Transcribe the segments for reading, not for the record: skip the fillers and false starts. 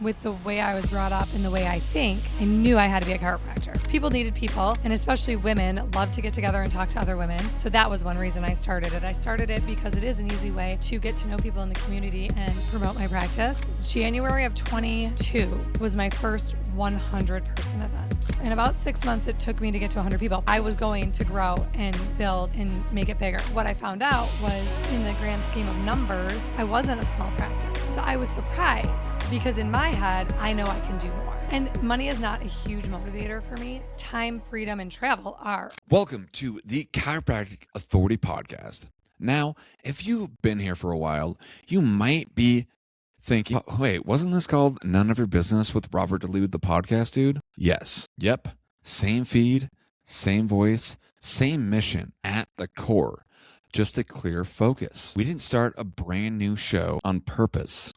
With the way I was brought up and the way I think, I knew I had to be a chiropractor. People needed people, and especially women love to get together and talk to other women. So that was one reason I started it. I started it because it is an easy way to get to know people in the community and promote my practice. January of 22 was my first 100-person event. In about 6 months, it took me to get to 100 people. I was going to grow and build and make it bigger. What I found out was, in the grand scheme of numbers, I wasn't a small practice. So I was surprised because in my head, I know I can do more. And money is not a huge motivator for me. Time, freedom, and travel are. Welcome to the Chiropractic Authority Podcast. Now, if you've been here for a while, you might be thinking, oh, wait, wasn't this called None of Your Business with Robert DeLude, the podcast dude? Yes. Yep. Same feed, same voice, same mission at the core. Just a clear focus. We didn't start a brand new show on purpose.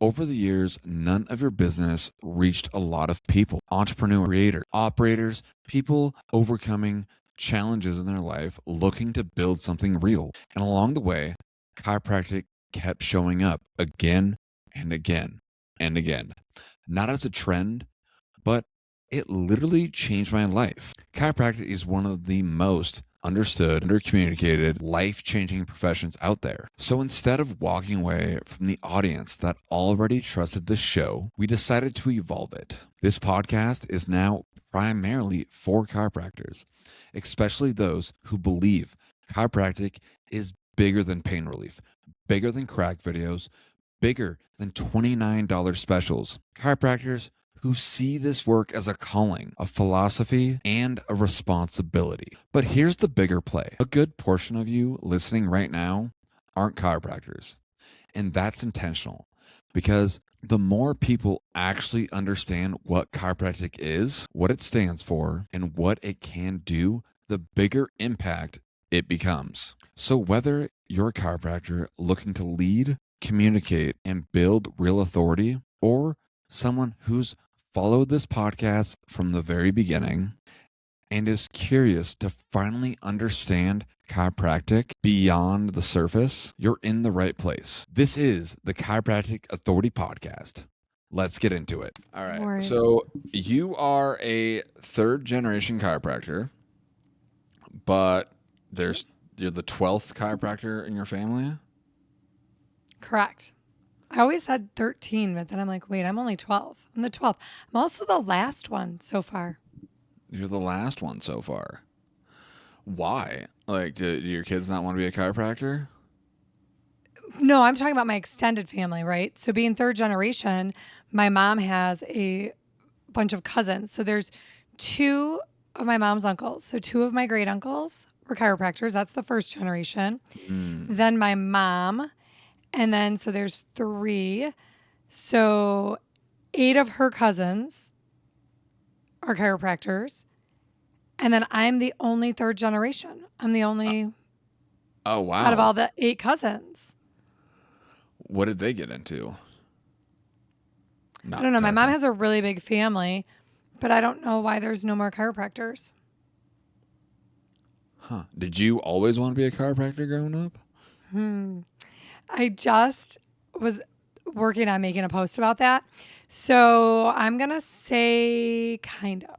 Over the years, None of Your Business reached a lot of people, entrepreneurs, creators, operators, people overcoming challenges in their life, looking to build something real. And along the way, chiropractic kept showing up again and again and again. Not as a trend, but it literally changed my life. Chiropractic is one of the most understood, undercommunicated, life-changing professions out there. So instead of walking away from the audience that already trusted the show, we decided to evolve it. This podcast is now primarily for chiropractors, especially those who believe chiropractic is bigger than pain relief, bigger than crack videos, bigger than $29 specials. Chiropractors who see this work as a calling, a philosophy, and a responsibility. But here's the bigger play. A good portion of you listening right now aren't chiropractors. And that's intentional because the more people actually understand what chiropractic is, what it stands for, and what it can do, the bigger impact it becomes. So whether you're a chiropractor looking to lead, communicate, and build real authority, or someone who's followed this podcast from the very beginning and is curious to finally understand chiropractic beyond the surface, you're in the right place. This is the Chiropractic Authority Podcast. Let's get into it. All right. So you are a third-generation chiropractor, but you're the 12th chiropractor in your family? Correct. I always said 13, but then I'm like, wait, I'm only 12. I'm the 12th. I'm also the last one so far. You're the last one so far. Why? Like, do your kids not want to be a chiropractor? No, I'm talking about my extended family, right? So being third generation, my mom has a bunch of cousins. So there's two of my mom's uncles. So two of my great uncles were chiropractors. That's the first generation. Then my mom. And then, so there's 3. So 8 of her cousins are chiropractors. And then I'm the only third generation. I'm the only Oh, wow. out of all the 8 cousins. What did they get into? I don't know. My mom has a really big family, but I don't know why there's no more chiropractors. Huh. Did you always want to be a chiropractor growing up? I just was working on making a post about that. So I'm going to say kind of.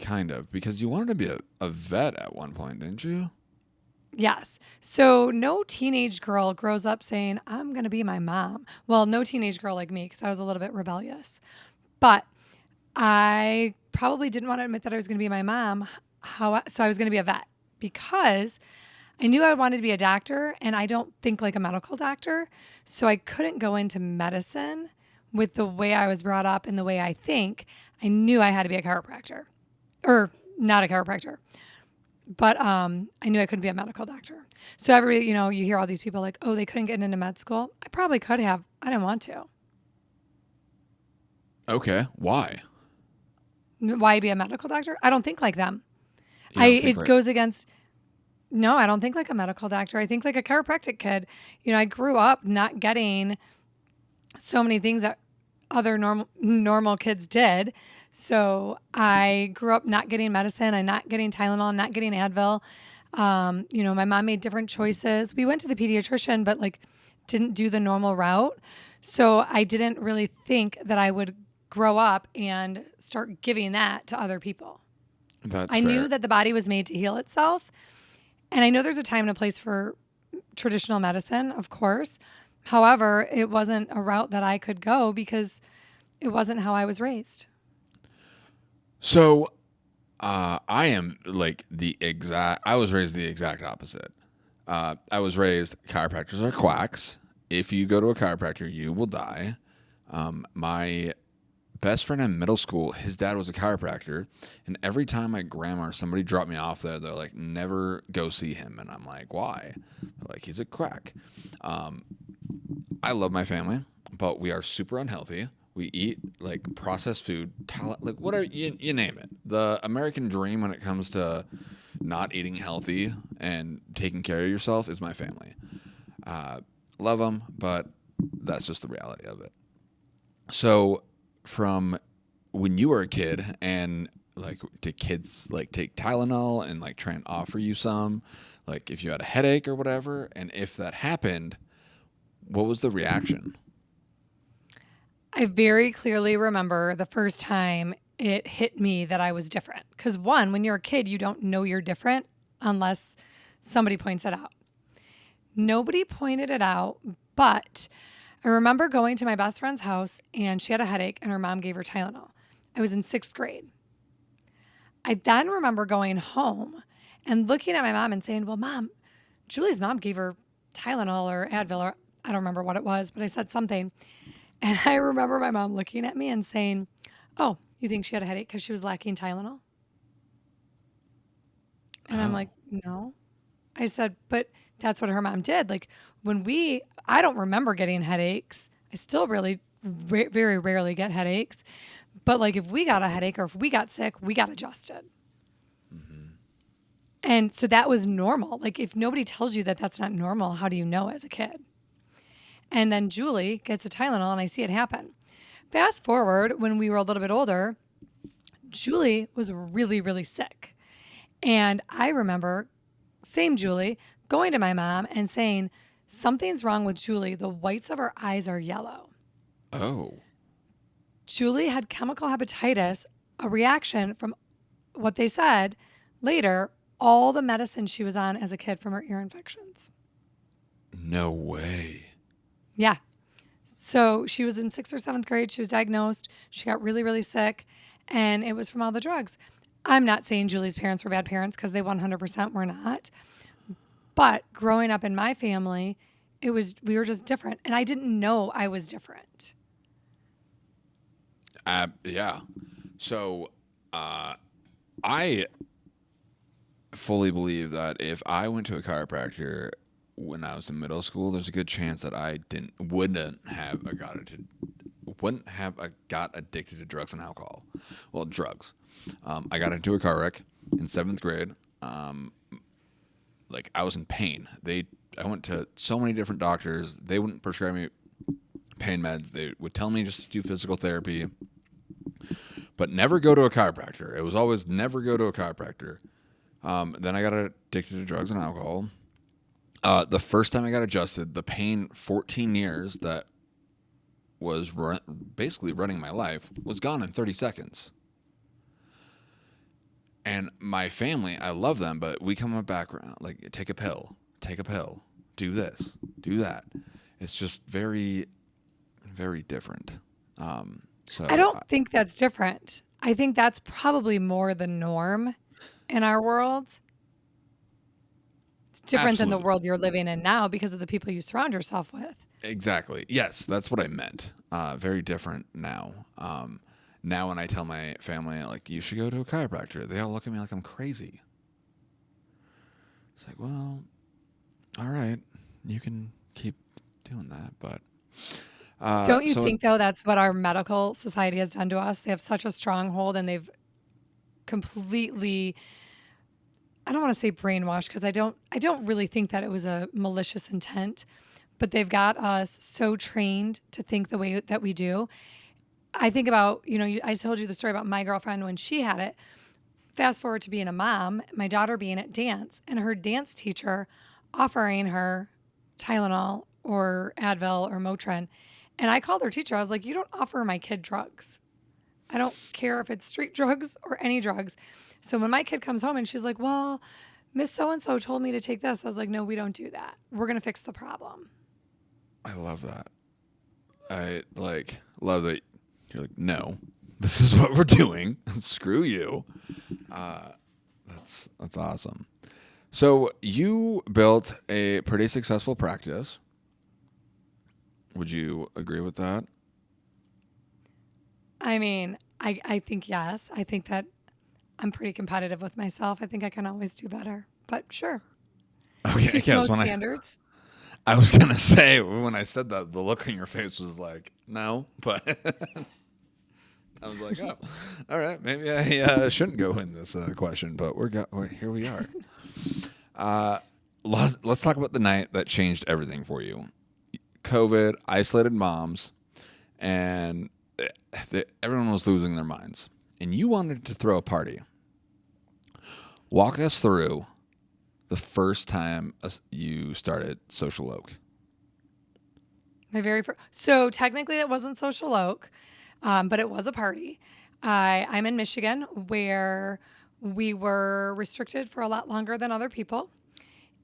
Kind of, because you wanted to be a vet at one point, didn't you? Yes. So no teenage girl grows up saying, I'm going to be my mom. Well, no teenage girl like me because I was a little bit rebellious. But I probably didn't want to admit that I was going to be my mom. So I was going to be a vet because I knew I wanted to be a doctor, and I don't think like a medical doctor. So I couldn't go into medicine with the way I was brought up and the way I think. I knew I had to be a chiropractor. Or not a chiropractor. But I knew I couldn't be a medical doctor. So everybody, you hear all these people like, oh, they couldn't get into med school. I probably could have. I didn't want to. Okay. Why? Why be a medical doctor? I don't think like them. Goes against... No, I don't think like a medical doctor. I think like a chiropractic kid. I grew up not getting so many things that other normal kids did. So I grew up not getting medicine. I'm not getting Tylenol, not getting Advil. My mom made different choices. We went to the pediatrician, but like didn't do the normal route. So I didn't really think that I would grow up and start giving that to other people. That's I knew fair. that the body was made to heal itself. And I know there's a time and a place for traditional medicine, of course. However, it wasn't a route that I could go because it wasn't how I was raised. So I am like I was raised the exact opposite. I was raised chiropractors are quacks. If you go to a chiropractor, you will die. My best friend in middle school, his dad was a chiropractor, and every time my grandma or somebody dropped me off there, they're like, "Never go see him," and I'm like, "Why?" They're like, "He's a quack." I love my family, but we are super unhealthy. We eat like processed food, like whatever you name it. The American dream when it comes to not eating healthy and taking care of yourself is my family. Uh, Love them, but that's just the reality of it. So, from when you were a kid, and like, did kids like take Tylenol and like try and offer you some, like if you had a headache or whatever? And if that happened, what was the reaction? I very clearly remember the first time it hit me that I was different. Because, one, when you're a kid, you don't know you're different unless somebody points it out. Nobody pointed it out, but I remember going to my best friend's house and she had a headache and her mom gave her Tylenol. I was in sixth grade. I then remember going home and looking at my mom and saying, "Well, mom, Julie's mom gave her Tylenol or Advil, or I don't remember what it was, but I said something." And I remember my mom looking at me and saying, "Oh, you think she had a headache because she was lacking Tylenol?" And I'm Oh, like, "No." I said, "But that's what her mom did. Like I don't remember getting headaches. I still really very rarely get headaches. But like if we got a headache or if we got sick, we got adjusted." And so that was normal. Like if nobody tells you that that's not normal, how do you know as a kid? And then Julie gets a Tylenol and I see it happen. Fast forward when we were a little bit older, Julie was really, really sick. And I remember, same Julie, going to my mom and saying, "Something's wrong with Julie. The whites of her eyes are yellow." oh, Julie had chemical hepatitis, a reaction from what they said later, all the medicine she was on as a kid from her ear infections. no way. Yeah. So she was in sixth or seventh grade. She was diagnosed. She got really, really sick, and it was from all the drugs. I'm not saying Julie's parents were bad parents because they 100% were not. But growing up in my family, we were just different. And I didn't know I was different. Yeah. So, I fully believe that if I went to a chiropractor when I was in middle school, there's a good chance that I didn't wouldn't have got it wouldn't have got addicted to drugs and alcohol. Well, drugs. I got into a car wreck in seventh grade. Um, like I was in pain. I went to so many different doctors. They wouldn't prescribe me pain meds. They would tell me just to do physical therapy, but never go to a chiropractor. It was always never go to a chiropractor. Then I got addicted to drugs and alcohol. The first time I got adjusted, the pain 14 years that was basically running my life was gone in 30 seconds. And my family, I love them, but we come up background like take a pill, do this, do that. It's just very, very different. Um, I so don't think that's different. I think that's probably more the norm in our world. It's different than the absolutely, world you're living in now because of the people you surround yourself with. exactly. Yes, that's what I meant. Very different now. Now when I tell my family like you should go to a chiropractor, they all look at me like I'm crazy. It's like, well, all right, you can keep doing that, but Don't you so think though that's what our medical society has done to us? They have such a stronghold and they've completely, I don't want to say brainwashed because I don't really think that it was a malicious intent, but they've got us so trained to think the way that we do. I think about, I told you the story about my girlfriend when she had it. Fast forward to being a mom, my daughter being at dance, and her dance teacher offering her Tylenol or Advil or Motrin. And I called her teacher. I was like, you don't offer my kid drugs. I don't care if it's street drugs or any drugs. So when my kid comes home and she's like, well, Miss So-and-so told me to take this. I was like, no, we don't do that. We're going to fix the problem. I love that. I love that you're like, no, this is what we're doing. Screw you. That's awesome. So you built a pretty successful practice. Would you agree with that? I mean, I think yes. I think that I'm pretty competitive with myself. I think I can always do better. But sure. Okay, To yes. Smo standards. I was gonna say when I said that, the look on your face was like, no, but I was like, oh, all right, maybe I shouldn't go in this question, but here we are. Let's talk about the night that changed everything for you. COVID, isolated moms, and everyone was losing their minds, and you wanted to throw a party. Walk us through the first time you started Social Oak. My very first. So technically, it wasn't Social Oak, but it was a party. I'm in Michigan, where we were restricted for a lot longer than other people,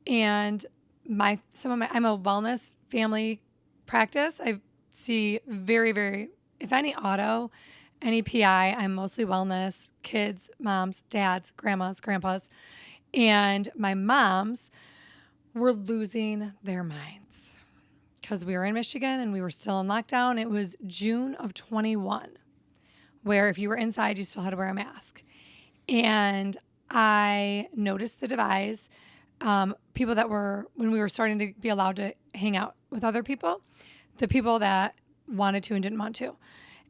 and I'm a wellness family practice. I see very, if any auto, any PI, I'm mostly wellness, kids, moms, dads, grandmas, grandpas, and my moms were losing their minds because we were in Michigan and we were still in lockdown. It was June of 21, where if you were inside, you still had to wear a mask. And I noticed the devise. People that were, when we were starting to be allowed to hang out with other people, the people that wanted to and didn't want to.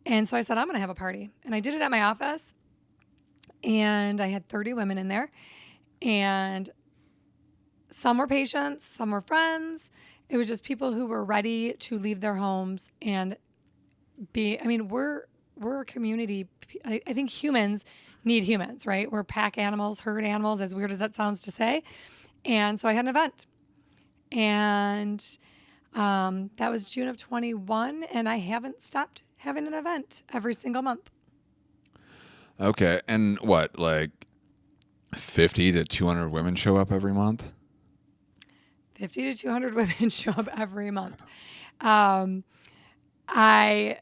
And so I said, I'm going to have a party. And I did it at my office. And I had 30 women in there. And some were patients, some were friends. It was just people who were ready to leave their homes and we're a community. I think humans need humans, right? We're pack animals, herd animals, as weird as that sounds to say. And so I had an event. And that was June of 21. And I haven't stopped having an event every single month. Okay, and what, like 50 to 200 women show up every month? 50 to 200 women show up every month. I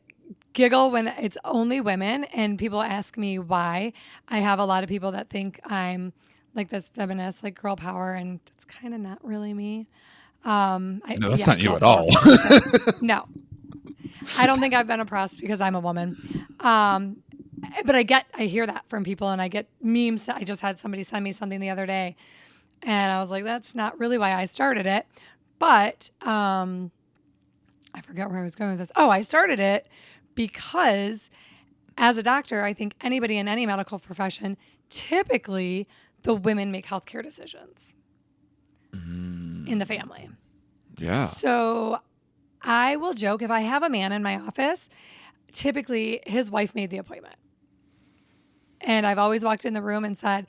giggle when it's only women and people ask me why. I have a lot of people that think I'm like this feminist, like girl power, and it's kind of not really me. No, that's not you Girl at power all. for sure. No, I don't think I've been oppressed because I'm a woman. But I hear that from people, and I get memes. I just had somebody send me something the other day, and I was like, that's not really why I started it. But I forget where I was going with this. Oh, I started it because as a doctor, I think anybody in any medical profession, typically the women make healthcare decisions in the family. Yeah. So I will joke if I have a man in my office, typically his wife made the appointment. And I've always walked in the room and said,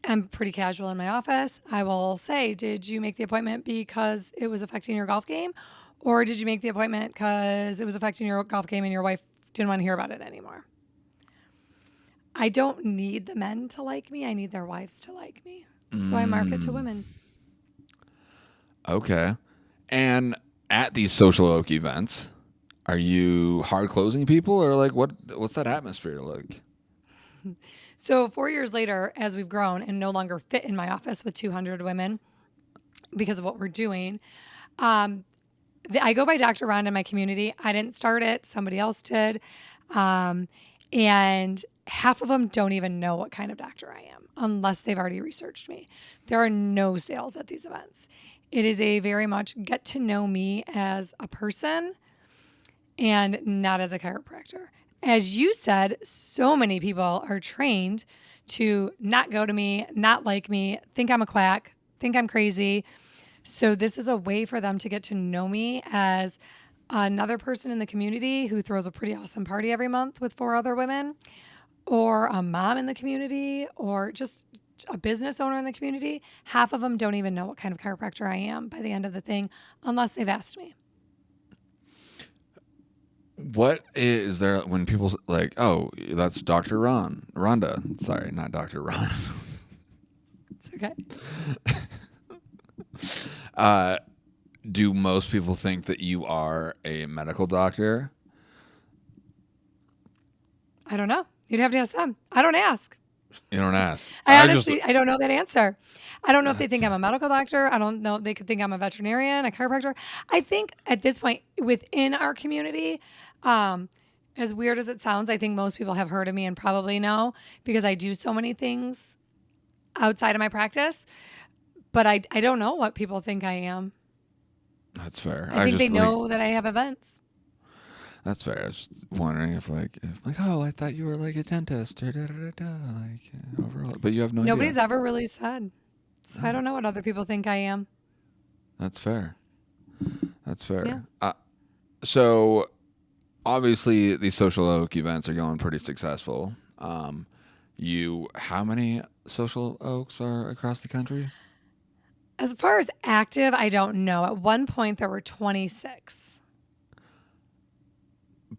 I'm pretty casual in my office. I will say, did you make the appointment because it was affecting your golf game? Or did you make the appointment because it was affecting your golf game and your wife didn't want to hear about it anymore? I don't need the men to like me. I need their wives to like me. So I market to women. Okay. And at these Social Oak events, are you hard closing people, or like what's that atmosphere like? So 4 years later, as we've grown and no longer fit in my office with 200 women because of what we're doing, I go by Dr. Rhonda in my community. I didn't start it. Somebody else did. And half of them don't even know what kind of doctor I am unless they've already researched me. There are no sales at these events. It is a very much get to know me as a person and not as a chiropractor. As you said, so many people are trained to not go to me, not like me, think I'm a quack, think I'm crazy. So this is a way for them to get to know me as another person in the community who throws a pretty awesome party every month with 4 other women, or a mom in the community, or just a business owner in the community. Half of them don't even know what kind of chiropractor I am by the end of the thing unless they've asked me. What is there when people like, oh, that's Dr. Rhonda. Sorry, not Dr. Ron. It's okay. uh, do most people think that you are a medical doctor? I don't know. You'd have to ask them. I don't ask. You don't ask. I don't know that answer. I don't know if they think I'm a medical doctor. I don't know. They could think I'm a veterinarian, a chiropractor. I think at this point within our community, um, as weird as it sounds, I think most people have heard of me and probably know because I do so many things outside of my practice. But I don't know what people think I am. That's fair. I I think they just like know that I have events. that's fair. I was just wondering if like, oh, I thought you were like a dentist or like overall, but you have no idea. Nobody's ever really said. So I Oh, don't know what other people think I am. that's fair. That's Yeah. fair. So obviously these social oak events are going pretty successful. How many social oaks are across the country? As far as active, I don't know. At one point, there were 26.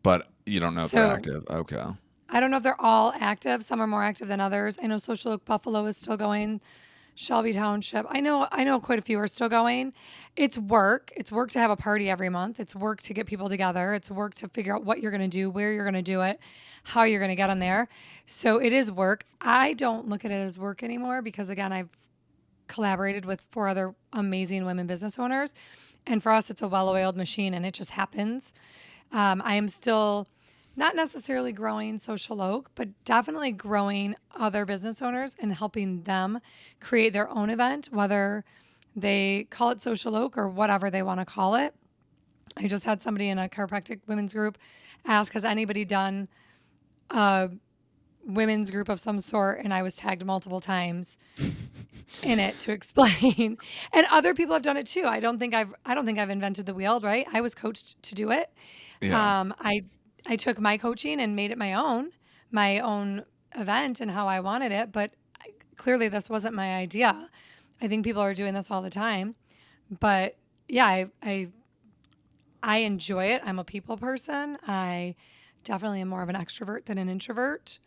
But you don't know if they're So active. Okay. I don't know if they're all active. Some are more active than others. I know Social Oak Buffalo is still going. Shelby Township. I know quite a few are still going. It's work. It's work to have a party every month. It's work to get people together. It's work to figure out what you're going to do, where you're going to do it, how you're going to get them there. So it is work. I don't look at it as work anymore because again, I've collaborated with four other amazing women business owners. And for us, it's a well oiled machine and it just happens. I am still not necessarily growing Social Oak, but definitely growing other business owners and helping them create their own event, whether they call it Social Oak or whatever they want to call it. I just had somebody in a chiropractic women's group ask, has anybody done a women's group of some sort? And I was tagged multiple times in it to explain. And other people have done it too. I don't think I've invented the wheel, right? I was coached to do it. Yeah. I took my coaching and made it my own event and how I wanted it, but clearly this wasn't my idea. I think people are doing this all the time, but yeah, I enjoy it. I'm a people person. I definitely am more of an extrovert than an introvert.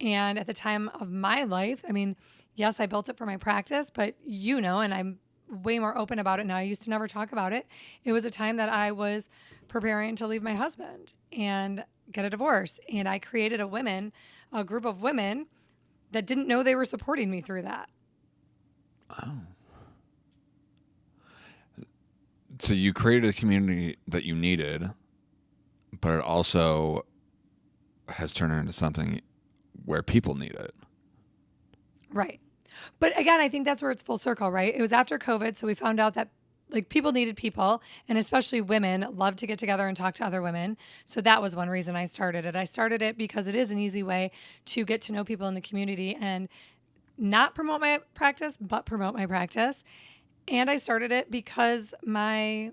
And at the time of my life, I mean, yes, I built it for my practice, but and I'm way more open about it now. I used to never talk about it. It was a time that I was preparing to leave my husband and get a divorce. And I created a group of women that didn't know they were supporting me through that. Oh. So you created a community that you needed, but it also has turned into something where people need it. Right. But again, I think that's where it's full circle, right? It was after COVID. So we found out that like people needed people, and especially women love to get together and talk to other women. So that was one reason I started it. I started it because it is an easy way to get to know people in the community and not promote my practice, but promote my practice. And I started it because my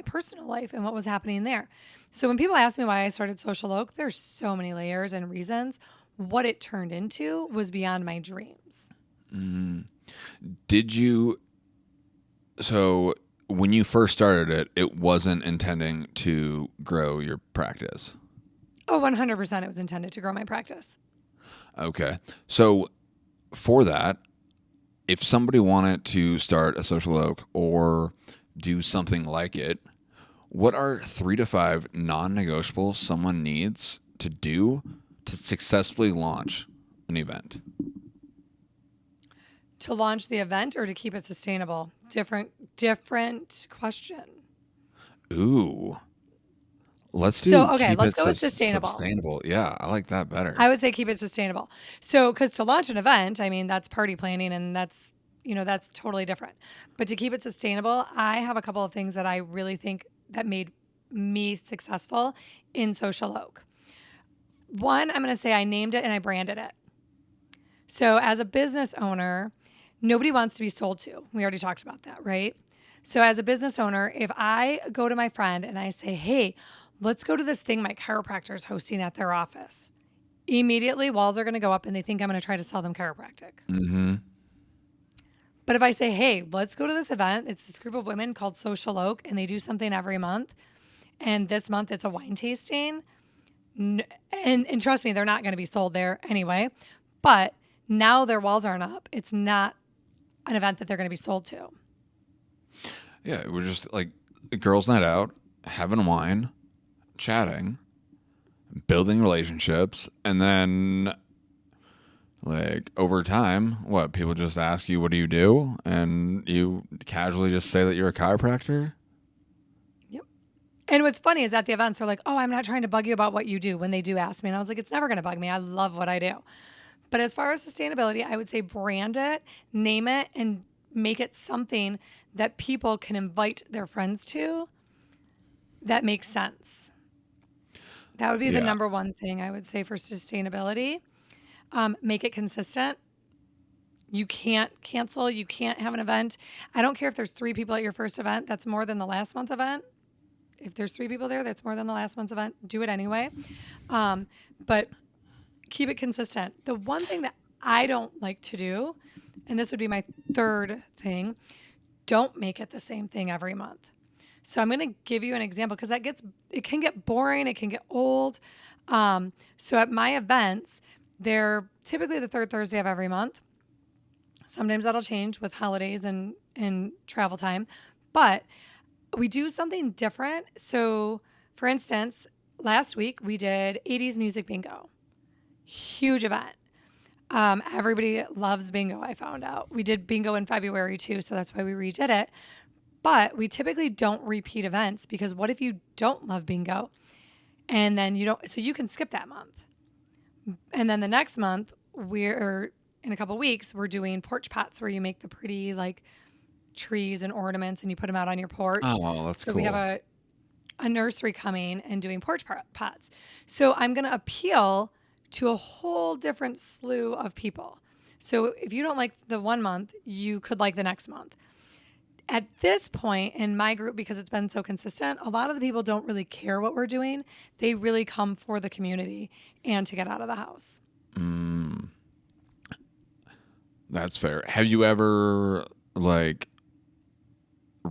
personal life and what was happening there. So when people ask me why I started Social Oak, there's so many layers and reasons. What it turned into was beyond my dreams. Did you so when you first started it, it wasn't intending to grow your practice. Oh, 100% it was intended to grow my practice. Okay. So for that, if somebody wanted to start a social oak or do something like it, what are 3 to 5 non-negotiables someone needs to do to successfully launch an event? To launch the event or to keep it sustainable? Different question. Ooh, let's So, do okay, keep let's it go with sustainable. sustainable. Yeah, I like that better. I would say keep it sustainable. So, because to launch an event, I mean, that's party planning and that's totally different. But to keep it sustainable, I have a couple of things that I really think that made me successful in Social Oak. One, I'm going to say I named it and I branded it. So, as a business owner, nobody wants to be sold to. We already talked about that, right? So, as a business owner, if I go to my friend and I say, hey, let's go to this thing my chiropractor is hosting at their office, immediately walls are going to go up and they think I'm going to try to sell them chiropractic. Mm-hmm. But if I say, hey, let's go to this event, it's this group of women called Social Oak and they do something every month and this month it's a wine tasting, and trust me, they're not going to be sold there anyway. But now their walls aren't up. It's not an event that they're going to be sold to. Yeah, we're just like a girls' night out, having wine, chatting, building relationships, and then like over time, what people just ask you, "What do you do?" and you casually just say that you're a chiropractor. Yep. And what's funny is at the events, they're like, "Oh, I'm not trying to bug you about what you do," when they do ask me. And I was like, it's never going to bug me. I love what I do. But as far as sustainability, I would say brand it, name it, and make it something that people can invite their friends to that makes sense. That would be the Yeah. number one thing I would say for sustainability. Make it consistent. You can't cancel. You can't have an event. I don't care if there's 3 people at your first event. That's more than the last month event. If there's 3 people there, that's more than the last month's event. Do it anyway. But keep it consistent. The one thing that I don't like to do, and this would be my third thing, don't make it the same thing every month. So I'm going to give you an example because it can get boring, it can get old. So at my events, they're typically the third Thursday of every month. Sometimes that'll change with holidays and travel time, but we do something different. So, for instance, last week we did 80s music bingo, huge event. Everybody loves bingo, I found out. We did bingo in February too, so that's why we redid it. But we typically don't repeat events because what if you don't love bingo and then you don't, so you can skip that month. And then the next month, we're in a couple weeks, we're doing porch pots where you make the pretty like trees and ornaments and you put them out on your porch. Oh, that's So we have cool. a nursery coming and doing porch pots. So I'm going to appeal to a whole different slew of people. So if you don't like the one month, you could like the next month. At this point in my group, because it's been so consistent, a lot of the people don't really care what we're doing. They really come for the community and to get out of the house. That's fair. Have you ever like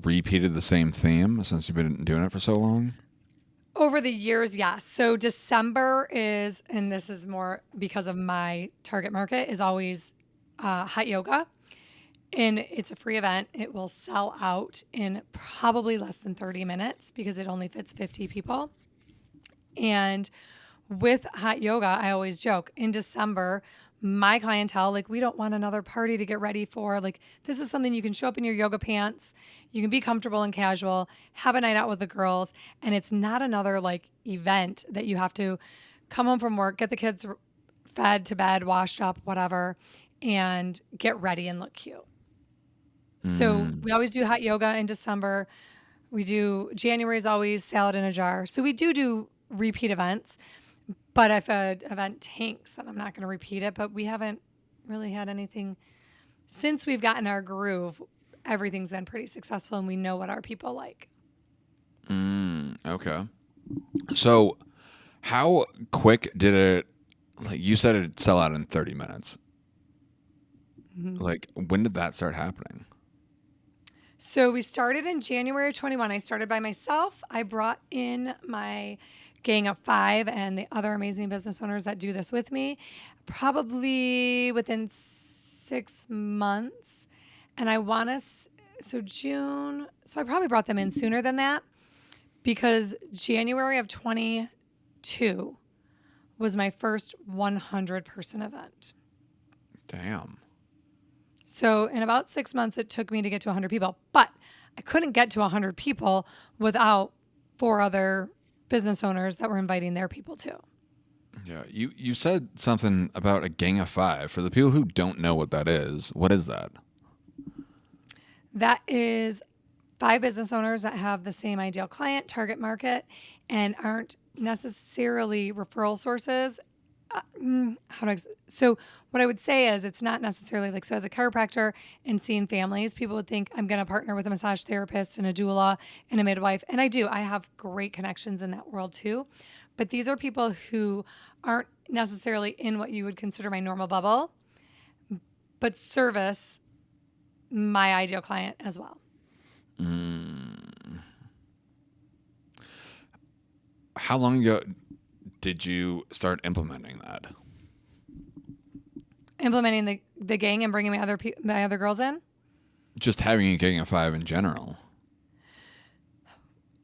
repeated the same theme since you've been doing it for so long? Over the years, yes. So December is, and this is more because of my target market, is always hot yoga. And it's a free event. It will sell out in probably less than 30 minutes because it only fits 50 people. And with hot yoga, I always joke in December, my clientele, like, we don't want another party to get ready for. Like, this is something you can show up in your yoga pants. You can be comfortable and casual, have a night out with the girls. And it's not another like event that you have to come home from work, get the kids fed to bed, washed up, whatever, and get ready and look cute. So we always do hot yoga in December. We do January is always salad in a jar. So we do repeat events. But if an event tanks, then I'm not going to repeat it. But we haven't really had anything since we've gotten our groove. Everything's been pretty successful, and we know what our people like. Okay. So, how quick did it? Like you said, it'd sell out in 30 minutes. Like, when did that start happening? So we started in January of 21. I started by myself. I brought in my gang of 5 and the other amazing business owners that do this with me, probably within 6 months. And I want to, so June, so I probably brought them in sooner than that because January of 22 was my first 100-person event. Damn. So in about 6 months, it took me to get to 100 people, but I couldn't get to 100 people without 4 other business owners that were inviting their people too. Yeah. You said something about a gang of 5. For the people who don't know what that is, what is that? That is 5 business owners that have the same ideal client, target market, and aren't necessarily referral sources. So what I would say is it's not necessarily like, so as a chiropractor and seeing families, people would think I'm going to partner with a massage therapist and a doula and a midwife. And I do, I have great connections in that world too. But these are people who aren't necessarily in what you would consider my normal bubble, but service my ideal client as well. how long ago did you start implementing that? Implementing the gang and bringing my other girls in. Just having a gang of 5 in general.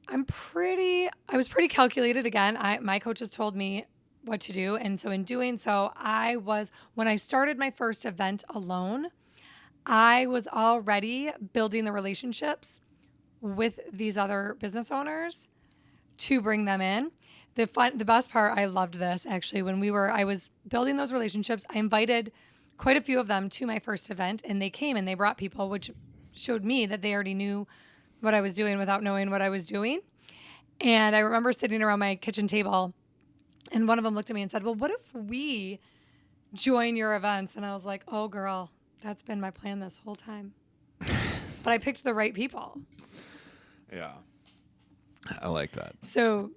I was pretty calculated again. My coaches told me what to do. And so in doing so, when I started my first event alone, I was already building the relationships with these other business owners to bring them in. The best part, I loved this actually. I was building those relationships, I invited quite a few of them to my first event, and they came and they brought people, which showed me that they already knew what I was doing without knowing what I was doing. And I remember sitting around my kitchen table, and one of them looked at me and said, "Well, what if we join your events?" And I was like, "Oh, girl, that's been my plan this whole time." But I picked the right people. Yeah. I like that. So,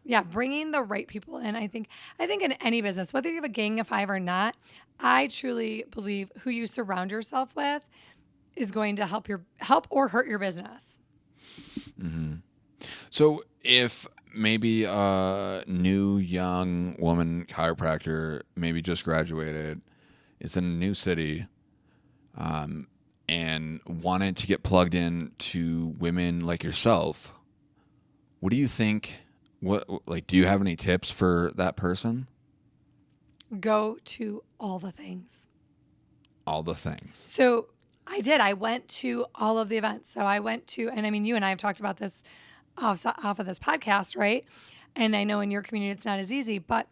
yeah, bringing the right people in. I think in any business, whether you have a gang of 5 or not, I truly believe who you surround yourself with is going to help or hurt your business. Mm-hmm. So if maybe a new young woman chiropractor, maybe just graduated, is in a new city, and wanted to get plugged in to women like yourself, what do you think? Do you have any tips for that person? Go to all the things. All the things. So I did. I went to all of the events. So I went to, and I mean, you and I have talked about this off of this podcast, right? And I know in your community it's not as easy, but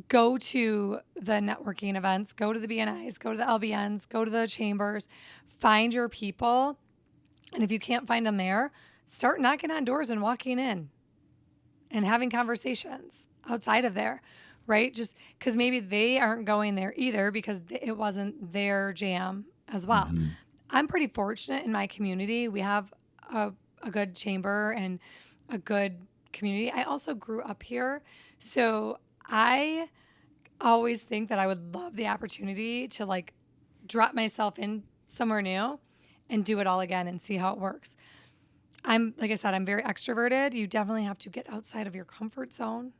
go to the networking events, go to the BNIs, go to the LBNs, go to the chambers, find your people. And if you can't find them there, start knocking on doors and walking in and having conversations outside of there, right? Just because maybe they aren't going there either because it wasn't their jam as well. Mm-hmm. I'm pretty fortunate in my community. We have a good chamber and a good community. I also grew up here. So I always think that I would love the opportunity to like drop myself in somewhere new and do it all again and see how it works. Like I said, I'm very extroverted. You definitely have to get outside of your comfort zone.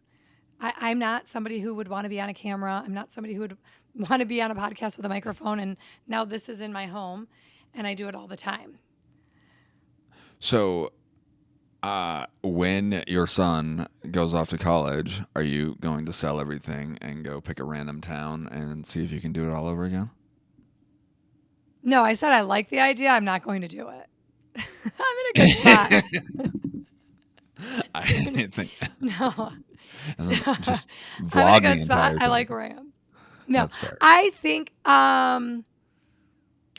I'm not somebody who would want to be on a camera. I'm not somebody who would want to be on a podcast with a microphone. And now this is in my home and I do it all the time. So, when your son goes off to college, are you going to sell everything and go pick a random town and see if you can do it all over again? No, I said I like the idea. I'm not going to do it. I'm in a good spot. I didn't think. No. And then just I'm in a vlog the good spot. entire I time. like where I am. No, That's fair. I think I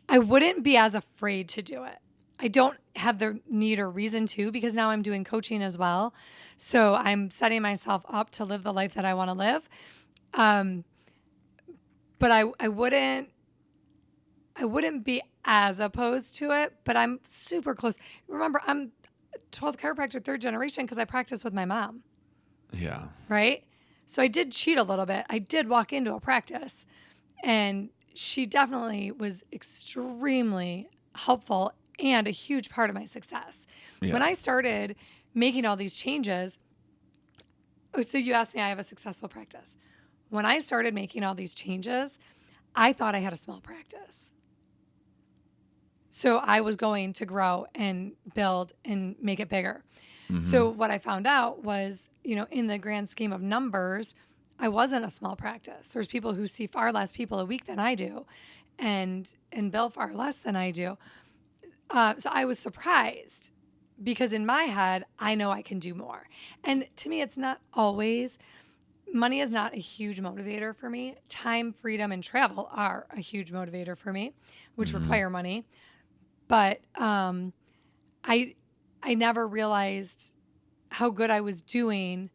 wouldn't be as afraid to do it. I don't have the need or reason to because now I'm doing coaching as well. So I'm setting myself up to live the life that I want to live. But I wouldn't be as opposed to it, but I'm super close. Remember, I'm 12th chiropractor, 3rd generation because I practiced with my mom. Yeah. Right? So I did cheat a little bit. I did walk into a practice and she definitely was extremely helpful and a huge part of my success. Yeah. When I started making all these changes, so you asked me, I have a successful practice. When I started making all these changes, I thought I had a small practice. So I was going to grow and build and make it bigger. Mm-hmm. So what I found out was, in the grand scheme of numbers, I wasn't a small practice. There's people who see far less people a week than I do and bill far less than I do. So I was surprised because in my head, I know I can do more. And to me, it's not always, money is not a huge motivator for me. Time, freedom, and travel are a huge motivator for me, which require money. But I never realized how good I was doing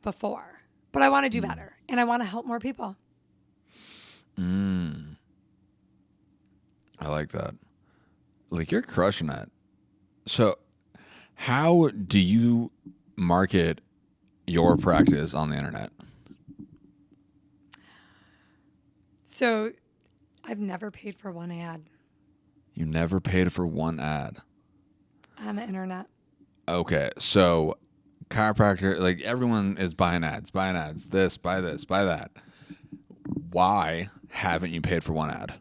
before. But I want to do better, and I want to help more people. I like that. Like, you're crushing it. So how do you market your practice on the internet? So I've never paid for one ad. You never paid for one ad? On the internet. Okay. So chiropractor, like everyone is buying ads, this, buy this, buy that. Why haven't you paid for one ad?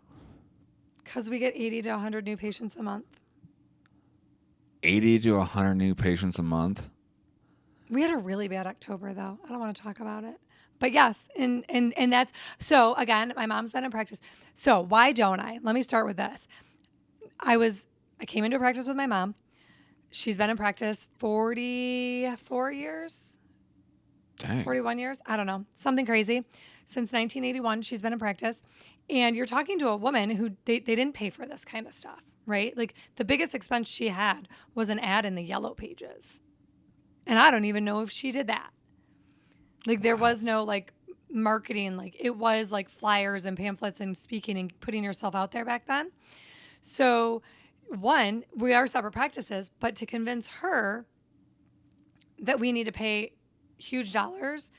Because we get 80 to 100 new patients a month. 80 to 100 new patients a month? We had a really bad October, though. I don't want to talk about it. But yes, and that's so again, my mom's been in practice. So why don't I? Let me start with this. I came into practice with my mom. She's been in practice 44 years, Dang. 41 years. I don't know, something crazy. Since 1981, she's been in practice. And you're talking to a woman who they didn't pay for this kind of stuff, right? Like the biggest expense she had was an ad in the yellow pages. And I don't even know if she did that. Like there Wow. was no like marketing, like it was like flyers and pamphlets and speaking and putting yourself out there back then. So, one, we are separate practices, but to convince her that we need to pay huge dollars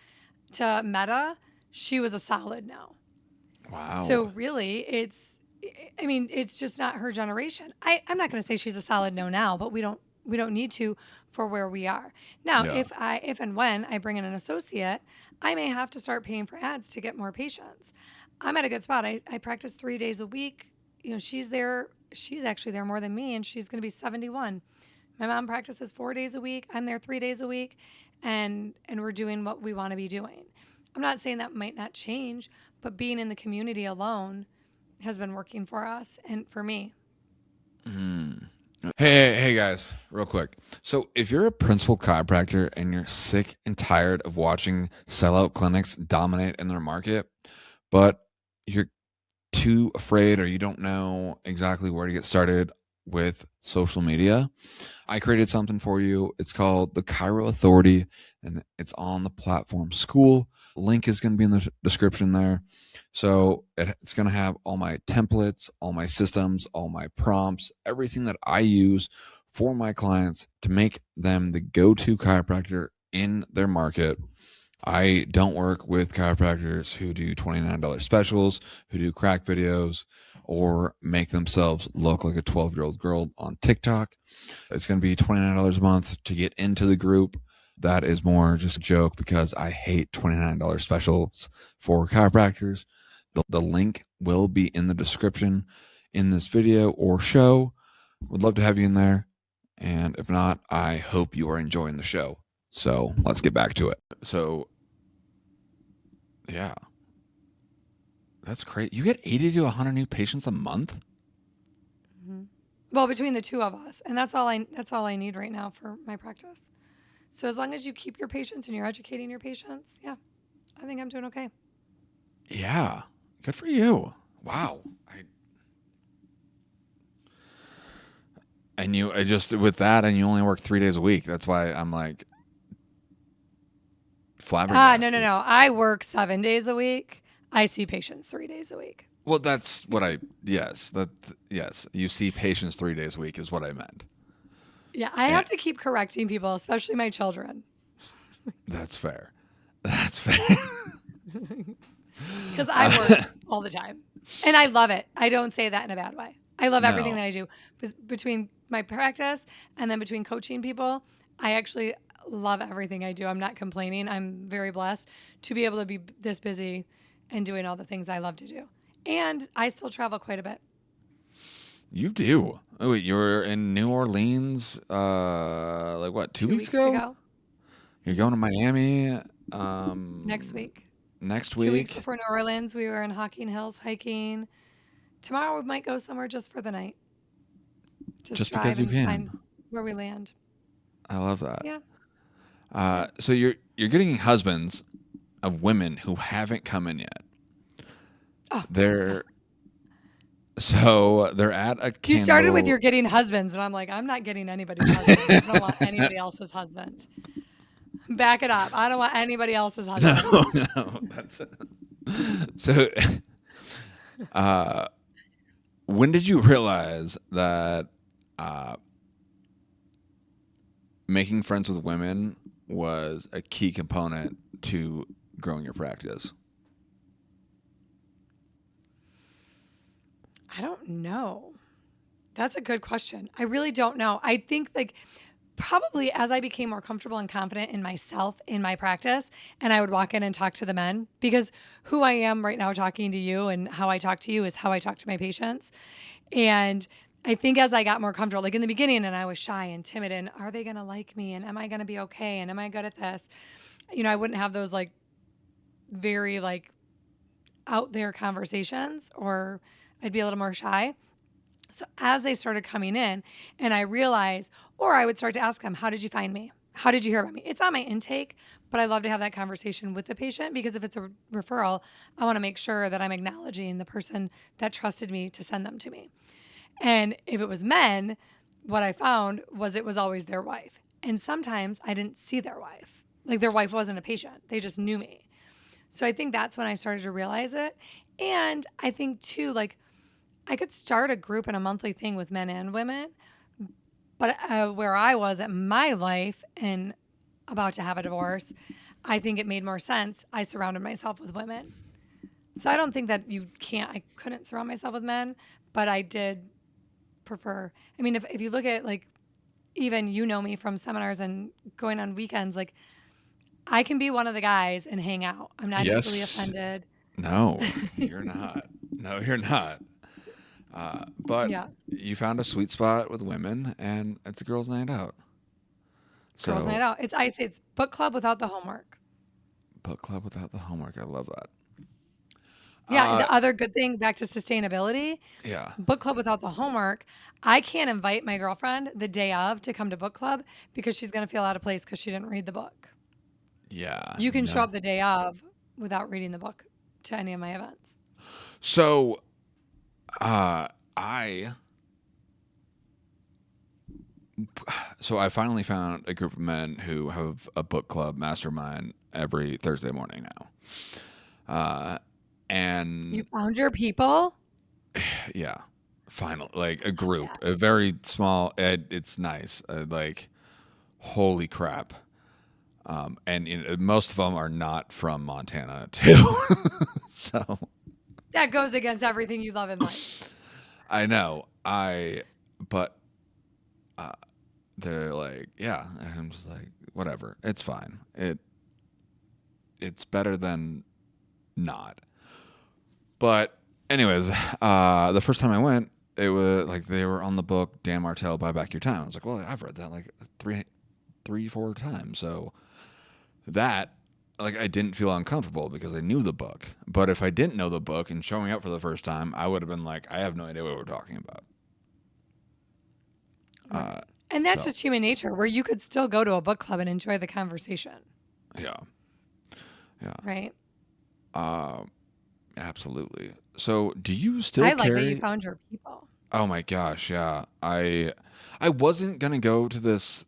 to Meta, she was a solid no. So Wow. really, I mean, it's just not her generation. I'm not going to say she's a solid no now, but we don't need to for where we are now. Yeah. If and when I bring in an associate, I may have to start paying for ads to get more patients. I'm at a good spot. I practice 3 days a week. You know, she's there. She's actually there more than me, and she's going to be 71. My mom practices 4 days a week. I'm there 3 days a week, and we're doing what we want to be doing. I'm not saying that might not change, but being in the community alone has been working for us and for me. Hey guys, real quick. So, if you're a principal chiropractor and you're sick and tired of watching sellout clinics dominate in their market, but you're too afraid or you don't know exactly where to get started with social media, I created something for you. It's called the Chiro Authority, and it's on the platform Skool. Link is going to be in the description there. So it's going to have all my templates, all my systems, all my prompts, everything that I use for my clients to make them the go-to chiropractor in their market. I don't work with chiropractors who do $29 specials, who do crack videos, or make themselves look like a 12-year-old girl on TikTok. It's going to be $29 a month to get into the group. That is more just a joke because I hate $29 specials for chiropractors. The link will be in the description in this video or show. Would love to have you in there. And if not, I hope you are enjoying the show. So let's get back to it. So, yeah, that's great. You get 80 to 100 new patients a month? Well, between the two of us, and that's all I need right now for my practice. So as long as you keep your patients and you're educating your patients, yeah, I think I'm doing okay. Yeah. Good for you. Wow. I just with that, and you only work 3 days a week. That's why I'm like No, no, flabbergasted. no. I work 7 days a week. I see patients 3 days a week. Well, that's what yes, you see patients 3 days a week is what I meant. Yeah, I And have to keep correcting people, especially my children, that's fair. That's fair. because I work all the time, and I love it. I don't say that in a bad way. I love everything No. that I do. Between my practice and then between coaching people, I actually love everything I do. I'm not complaining. I'm very blessed to be able to be this busy and doing all the things I love to do. And I still travel quite a bit. You do. Oh, wait, you were in New Orleans like what, 2 2 weeks weeks ago? ago, You're going to Miami next week, next 2 weeks week before New Orleans, we were in Hocking Hills hiking. Tomorrow we might go somewhere just for the night. Just just because drive you and find can. where we land. I love that. Yeah. Yeah. So you're getting husbands of women who haven't come in yet. Oh, yeah. They're at a You started with candle. your getting husbands, and I'm like, I'm not getting anybody's husband. I don't want anybody else's husband. Back it up. I don't want anybody else's No, husband. no, that's so. Uh, when did you realize that uh, making friends with women was a key component to growing your practice? I don't know. That's a good question. I really don't know. I think like Probably as I became more comfortable and confident in myself in my practice, and I would walk in and talk to the men, because who I am right now talking to you and how I talk to you is how I talk to my patients. And I think as I got more comfortable, like in the beginning, and I was shy and timid, and are they going to like me? And am I going to be okay? And am I good at this? I wouldn't have those like very like out there conversations, or I'd be a little more shy. So as they started coming in and I realized, or I would start to ask them, how did you find me? How did you hear about me? It's on my intake, but I love to have that conversation with the patient, because if it's a referral, I want to make sure that I'm acknowledging the person that trusted me to send them to me. And if it was men, what I found was it was always their wife. And sometimes I didn't see their wife. Like their wife wasn't a patient, they just knew me. So I think that's when I started to realize it. And I think too, like I could start a group and a monthly thing with men and women, but where I was at my life and about to have a divorce, I think it made more sense. I surrounded myself with women. So I don't think that I couldn't surround myself with men, but I did prefer. I mean, if you look at like, even me from seminars and going on weekends, like I can be one of the guys and hang out. I'm not easily Yes. offended. No, you're not. No, you're not. But Yeah. you found a sweet spot with women, and it's a girls' night out. Girls' night So, out. I say it's book club without the homework. book club without the homework. I love that. Yeah, Uh, the other good thing, back to sustainability, yeah, book club without the homework. I can't invite my girlfriend the day of to come to book club because she's going to feel out of place because she didn't read the book. yeah, You can show no. up the day of without reading the book to any of my events. So, I I finally found a group of men who have a book club mastermind every Thursday morning now. Uh, You and found your people? yeah, finally, like a group, Yeah. a very small. It's nice. Like, holy crap. And most of them are not from Montana too. So That goes against everything you love in life. I know but uh, they're like, yeah. And I'm just like, whatever. It's fine. It's better than not. But anyways, the first time I went, it was like they were on the book Dan Martell, Buy Back Your Time. I was like, well, I've read that like three, 4 times. So that, like, I didn't feel uncomfortable because I knew the book. But if I didn't know the book and showing up for the first time, I would have been like, I have no idea what we're talking about. Right. Uh, And that's so just human nature, where you could still go to a book club and enjoy the conversation, yeah, yeah, right? uh, absolutely. So do you still I like that you carry? found your people. Oh my gosh, yeah. I wasn't gonna go to this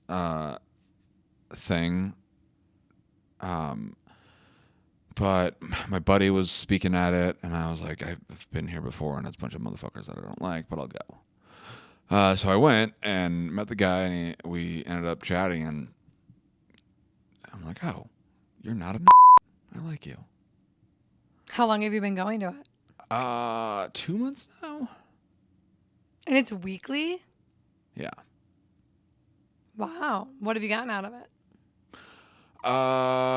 thing, um, but my buddy was speaking at it, and I was like, I've been here before, and it's a bunch of motherfuckers that I don't like, but I'll go. So I went and met the guy, and we ended up chatting, and I'm like, oh, you're not a. I like you. How long have you been going to it? 2 months now. And it's weekly? Yeah. Wow. What have you gotten out of it?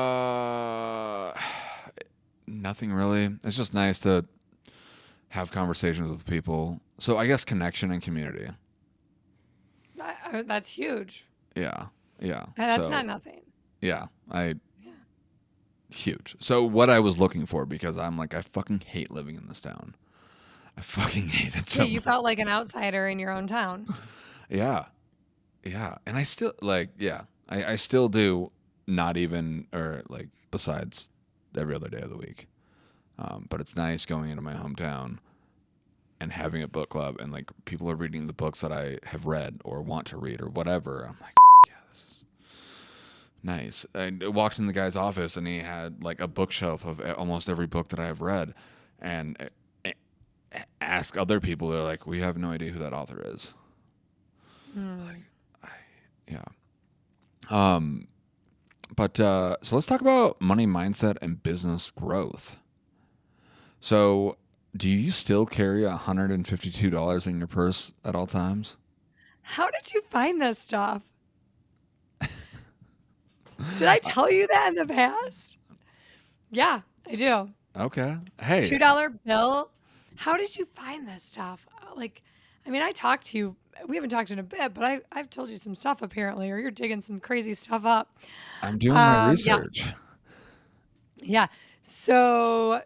Uh, nothing really. It's just nice to have conversations with people. So I guess connection and community. That's huge. Yeah. Yeah. That's not So nothing. yeah, I Yeah. huge. So what I was looking for, because I'm like, I fucking hate living in this town. I fucking hate it Yeah, so you much. felt like an outsider in your own town. Yeah. Yeah. And I still like, yeah, I still do, not even, or like, besides every other day of the week. But it's nice going into my hometown and having a book club, and like people are reading the books that I have read or want to read or whatever. I'm like, yeah, this is nice. I walked in the guy's office, and he had like a bookshelf of almost every book that I have read, and ask other people. They're like, we have no idea who that author is. Hmm. Yeah. Um. But so let's talk about money mindset and business growth. So, do you still carry $152 in your purse at all times? How did you find this stuff? Did I tell you that in the past? Yeah, I do. Okay. Hey, $2 bill. How did you find this stuff? Like, I mean, I talked to you. We haven't talked in a bit, but I've told you some stuff apparently, or you're digging some crazy stuff up. I'm doing my Yeah, research. yeah. So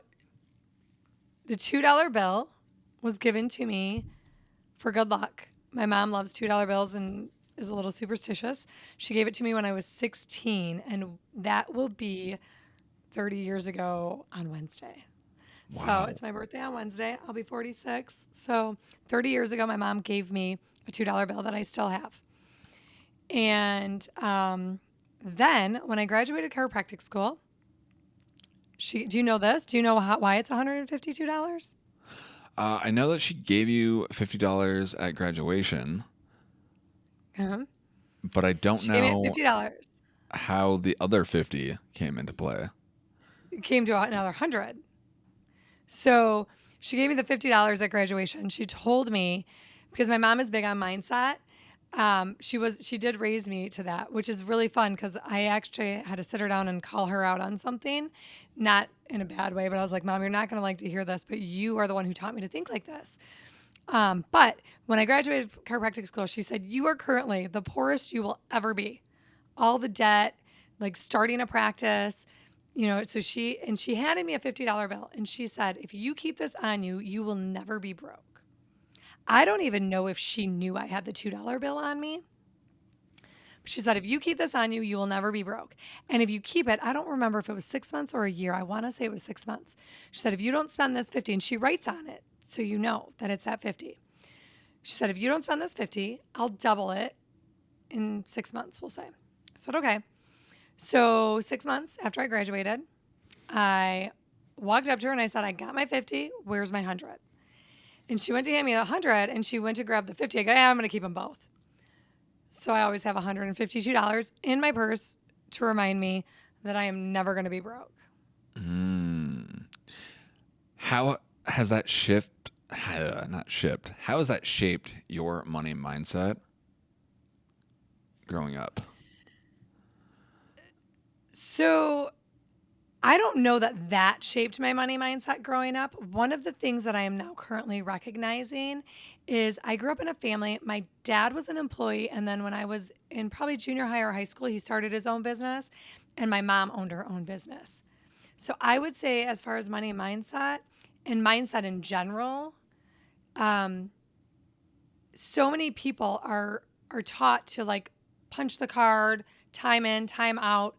the $2 bill was given to me for good luck. My mom loves $2 bills and is a little superstitious. She gave it to me when I was 16, and that will be 30 years ago on Wednesday. So Wow. it's my birthday on Wednesday. I'll be 46. So 30 years ago, my mom gave me a $2 bill that I still have. And then when I graduated chiropractic school, do you know this? Do you know why it's $152? I know that she gave you $50 at graduation, Uh-huh. but I don't She gave me know $50. how the other 50 came into play. It came to another 100. So she gave me the $50 at graduation. She told me, because my mom is big on mindset, she did raise me to that, which is really fun because I actually had to sit her down and call her out on something, not in a bad way, but I was like, Mom, you're not going to like to hear this, but you are the one who taught me to think like this. But when I graduated chiropractic school, she said, you are currently the poorest you will ever be. All the debt, like starting a practice, so she handed me a $50 bill and she said, if you keep this on you, you will never be broke. I don't even know if she knew I had the $2 bill on me. She said, if you keep this on you, you will never be broke. And if you keep it, I don't remember if it was 6 months or a year. I want to say it was 6 months. She said, if you don't spend this 50, and she writes on it so you know that it's that 50. She said, if you don't spend this 50, I'll double it in 6 months, we'll say. I said, okay. So 6 months after I graduated, I walked up to her and I said, I got my 50. Where's my 100? And she went to hand me the 100 and she went to grab the 50. I go, yeah, I'm going to keep them both. So I always have $152 in my purse to remind me that I am never going to be broke. How has that how has that shaped your money mindset growing up? So I don't know that shaped my money mindset growing up. One of the things that I am now currently recognizing is I grew up in a family. My dad was an employee. And then when I was in probably junior high or high school, he started his own business. And my mom owned her own business. So I would say, as far as money mindset and mindset in general, so many people are taught to like punch the card, time in, time out.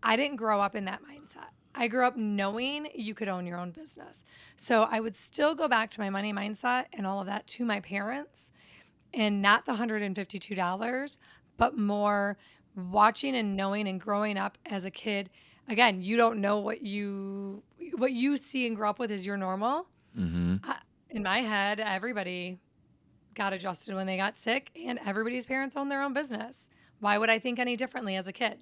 I didn't grow up in that mindset. I grew up knowing you could own your own business. So I would still go back to my money mindset and all of that to my parents, and not the $152, but more watching and knowing and growing up as a kid. Again, you don't know what you see and grow up with is your normal. In my head, everybody got adjusted when they got sick, and everybody's parents own their own business. Why would I think any differently as a kid?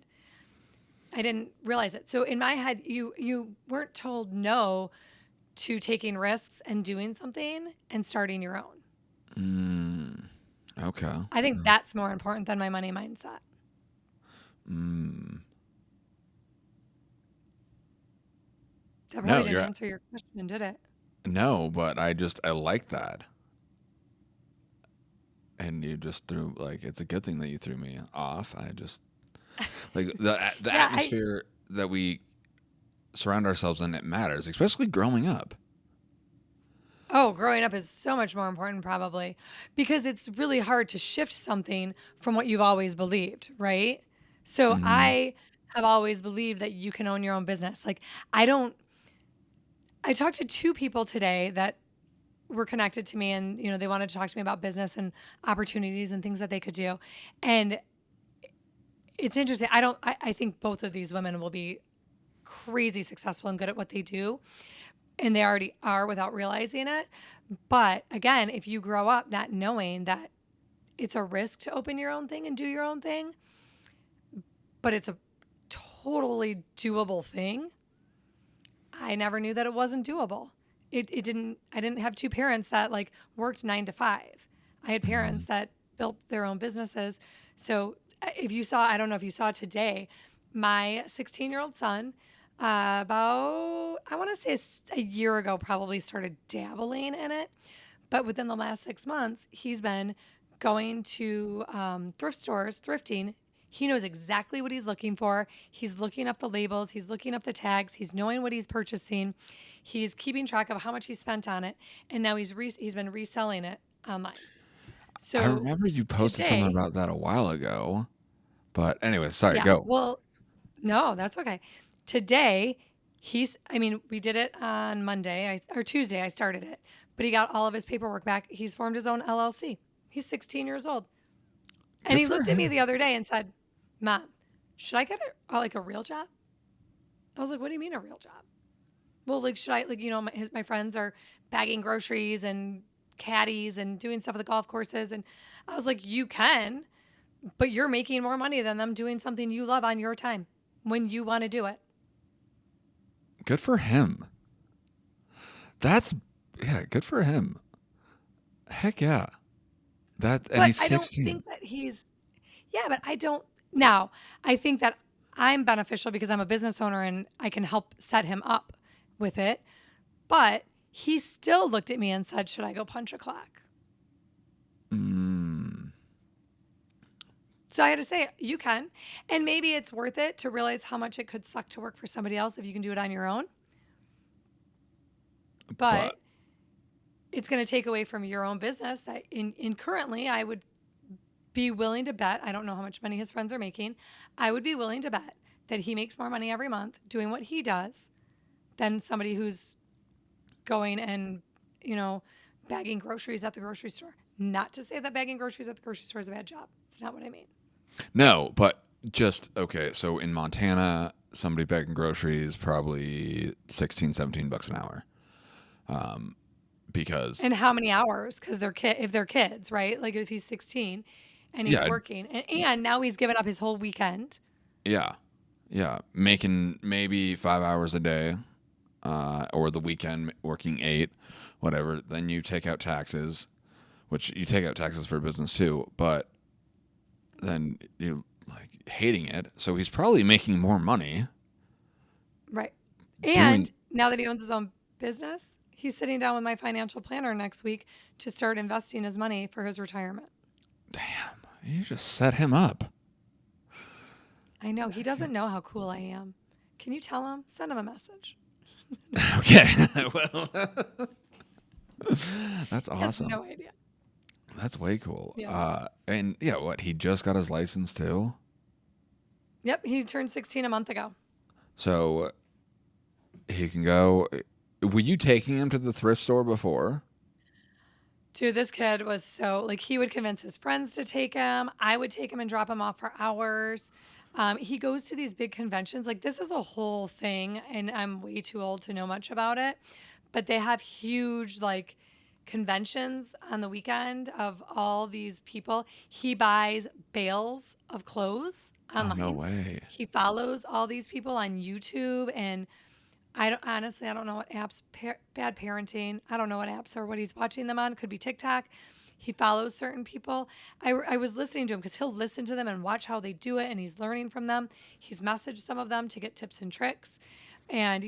I didn't realize it. So in my head, you weren't told no to taking risks and doing something and starting your own. Okay. I think that's more important than my money mindset. That probably No, didn't you're answer your question, did it? no, but I like that. And you just threw like it's a good thing that you threw me off. I just like the Yeah, atmosphere that we surround ourselves in, it matters, especially growing up. growing up is so much more important probably because it's really hard to shift something from what you've always believed, right? So I have always believed that you can own your own business. Like I don't I talked to two people today that were connected to me, and they wanted to talk to me about business and opportunities and things that they could do. And it's interesting. I think both of these women will be crazy successful and good at what they do, and they already are without realizing it. But again, if you grow up not knowing that it's a risk to open your own thing and do your own thing, but it's a totally doable thing. I never knew that it wasn't doable. I didn't have two parents that like worked 9 to 5. I had parents that built their own businesses. So if you saw, I don't know if you saw today, my 16-year-old son, about, I want to say a year ago, probably started dabbling in it. But within the last 6 months, he's been going to thrift stores, thrifting. He knows exactly what he's looking for. He's looking up the labels, he's looking up the tags, he's knowing what he's purchasing. He's keeping track of how much he spent on it, and now he's been reselling it online. I So remember you posted something today, about that a while ago. But anyway, sorry, yeah, go. well, no, that's okay. Today, I mean, we did it on Monday or Tuesday. I started it, but he got all of his paperwork back. He's formed his own LLC. He's 16 years old. And Good he for looked at me him. the other day and said, Mom, should I get like a real job? I was like, what do you mean a real job? Well, like, should I, like, my friends are bagging groceries and caddies and doing stuff at the golf courses. And I was like, you can, but you're making more money than them doing something you love on your time when you want to do it. Good for him. That's yeah, good for him. Heck yeah. That and But he's I don't 16. think that yeah, but I don't, now I think that I'm beneficial because I'm a business owner and I can help set him up with it. But he still looked at me and said, should I go punch a clock? Mm, So I had to say, you can. And maybe it's worth it to realize how much it could suck to work for somebody else if you can do it on your own. but But it's going to take away from your own business that in currently I would be willing to bet, I don't know how much money his friends are making. I would be willing to bet that he makes more money every month doing what he does than somebody who's going and, you know, bagging groceries at the grocery store. Not to say that bagging groceries at the grocery store is a bad job. It's not what I mean. no, but just okay, so in Montana, somebody bagging groceries probably 16, $17 an hour. Because And how many hours? Because if they're kids, right? Like if he's 16 and he's yeah, working, and now he's given up his whole weekend. yeah. Yeah, making maybe 5 hours a day, or the weekend working eight, whatever. Then you take out taxes, which you take out taxes for business too. But then you like hating it, so he's probably making more money Right. doing. And now that he owns his own business, he's sitting down with my financial planner next week to start investing his money for his retirement. Damn, you just set him up. I know he doesn't know how cool I am. Can you tell him? Send him a message. Okay, well, that's He has awesome. no idea. That's way cool. Yeah. And yeah, what he just got his license too. Yep. He turned 16 a month ago. So he can go. Were you taking him to the thrift store before? Dude, this kid was so like he would convince his friends to take him. I would take him and drop him off for hours. He goes to these big conventions. Like this is a whole thing, and I'm way too old to know much about it. But they have huge like conventions on the weekend of all these people. He buys bales of clothes Oh, no online. way. He follows all these people on YouTube and I don't honestly, I don't know what apps, bad parenting. I don't know what apps or what he's watching them on. Could be TikTok. He follows certain people. I was listening to him because he'll listen to them and watch how they do it, and he's learning from them. He's messaged some of them to get tips and tricks, and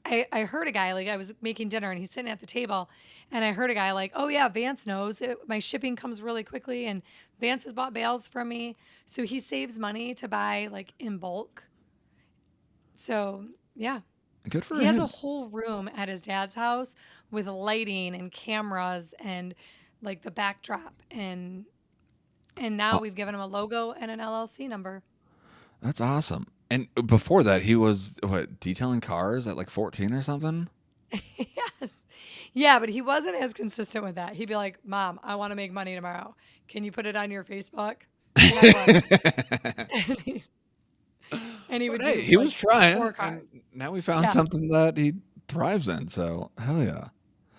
I heard a guy like I was making dinner and he's sitting at the table, and I heard a guy like, "Oh yeah, Vance knows my shipping comes really quickly, and Vance has bought bales from me, so he saves money to buy like in bulk." So yeah, Good for he has a him. whole room at his dad's house with lighting and cameras and like the backdrop and now Oh, we've given him a logo and an LLC number. that's awesome. And before that, he was what detailing cars at like 14 or something. Yes. Yeah, but he wasn't as consistent with that. He'd be like, "Mom, I want to make money tomorrow. Can you put it on your Facebook?" And I would. And he But would hey, do he was like trying, scorecard. and now we found Yeah. something that he thrives in. So hell yeah,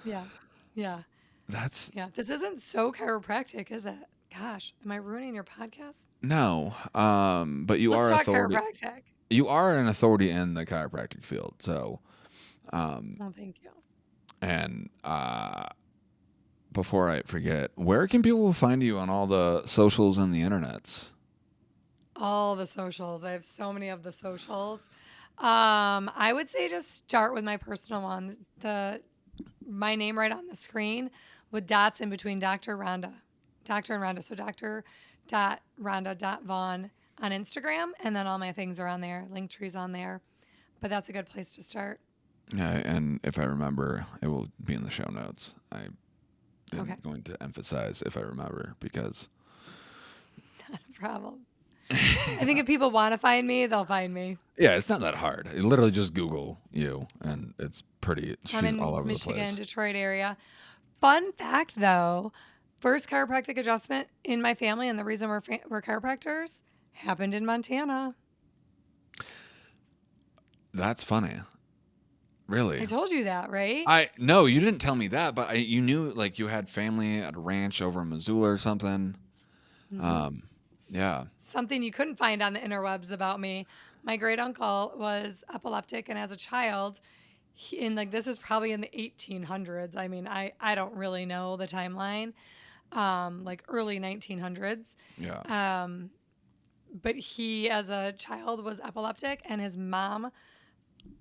Yeah. Yeah. that's Yeah. This isn't so chiropractic, is it? Gosh, am I ruining your podcast? no. But you Let's are talk authority. chiropractic. You are an authority in the chiropractic field. So, um, Oh, thank you. and before I forget, where can people find you on all the socials and the internets? All the socials. I have so many of the socials. I would say just start with my personal one. My name right on the screen with dots in between Dr. Rhonda. Dr. and Rhonda. So Dr. Rhonda Vaughn on Instagram. And then all my things are on there. Linktree's on there. But that's a good place to start. Yeah, and if I remember, it will be in the show notes. I am Okay. going to emphasize if I remember because Not a problem. I think if people want to find me, they'll find me. yeah, it's not that hard. You literally just Google you, and it's pretty. I'm She's all in over the Michigan, place. Detroit area. Fun fact though, first chiropractic adjustment in my family, and the reason we're chiropractors happened in Montana. That's funny. Really? I told you that, right? I no, you didn't tell me that, but you knew like you had family at a ranch over in Missoula or something. Hmm. Um, yeah. Something you couldn't find on the interwebs about me. My great uncle was epileptic, and as a child, in like this is probably in the 1800s. I mean, I don't really know the timeline, like early 1900s. Yeah. But he, as a child, was epileptic, and his mom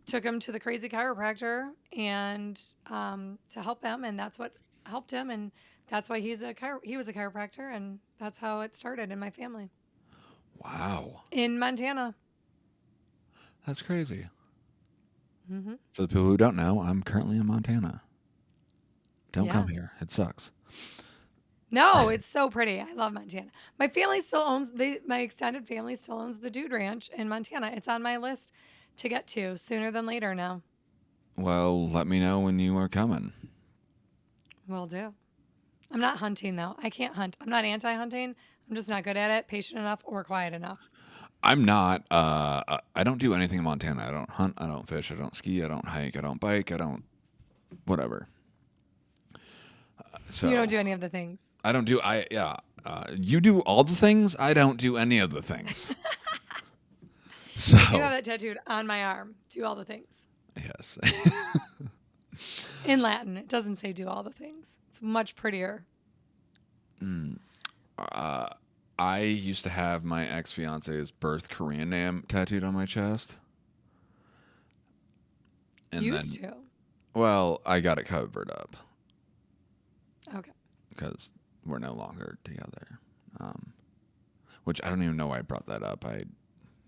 took him to the crazy chiropractor and to help him, and that's what helped him, and that's why he was a chiropractor, and that's how it started in my family Wow. in Montana. That's crazy. Hmm. For the people who don't know, I'm currently in Montana. Don't Yeah. come here. It sucks. No, it's so pretty. I love Montana. My family still owns my extended family still owns the Dude Ranch in Montana. It's on my list to get to sooner than later now. Well, let me know when you are coming. Will do. I'm not hunting though. I can't hunt. I'm not anti-hunting. I'm just not good at it, patient enough, or quiet enough. I'm not. I don't do anything in Montana. I don't hunt. I don't fish. I don't ski. I don't hike. I don't bike. I don't whatever. You don't So do any of the things. I don't do. I yeah. You do all the things. I don't do any of the things. I do have So that tattooed on my arm. Do all the things. yes. In Latin, it doesn't say do all the things. It's much prettier. I used to have my ex fiance's birth Korean name tattooed on my chest, and then Used to. well, I got it covered up Okay. because we're no longer together. Which I don't even know why I brought that up.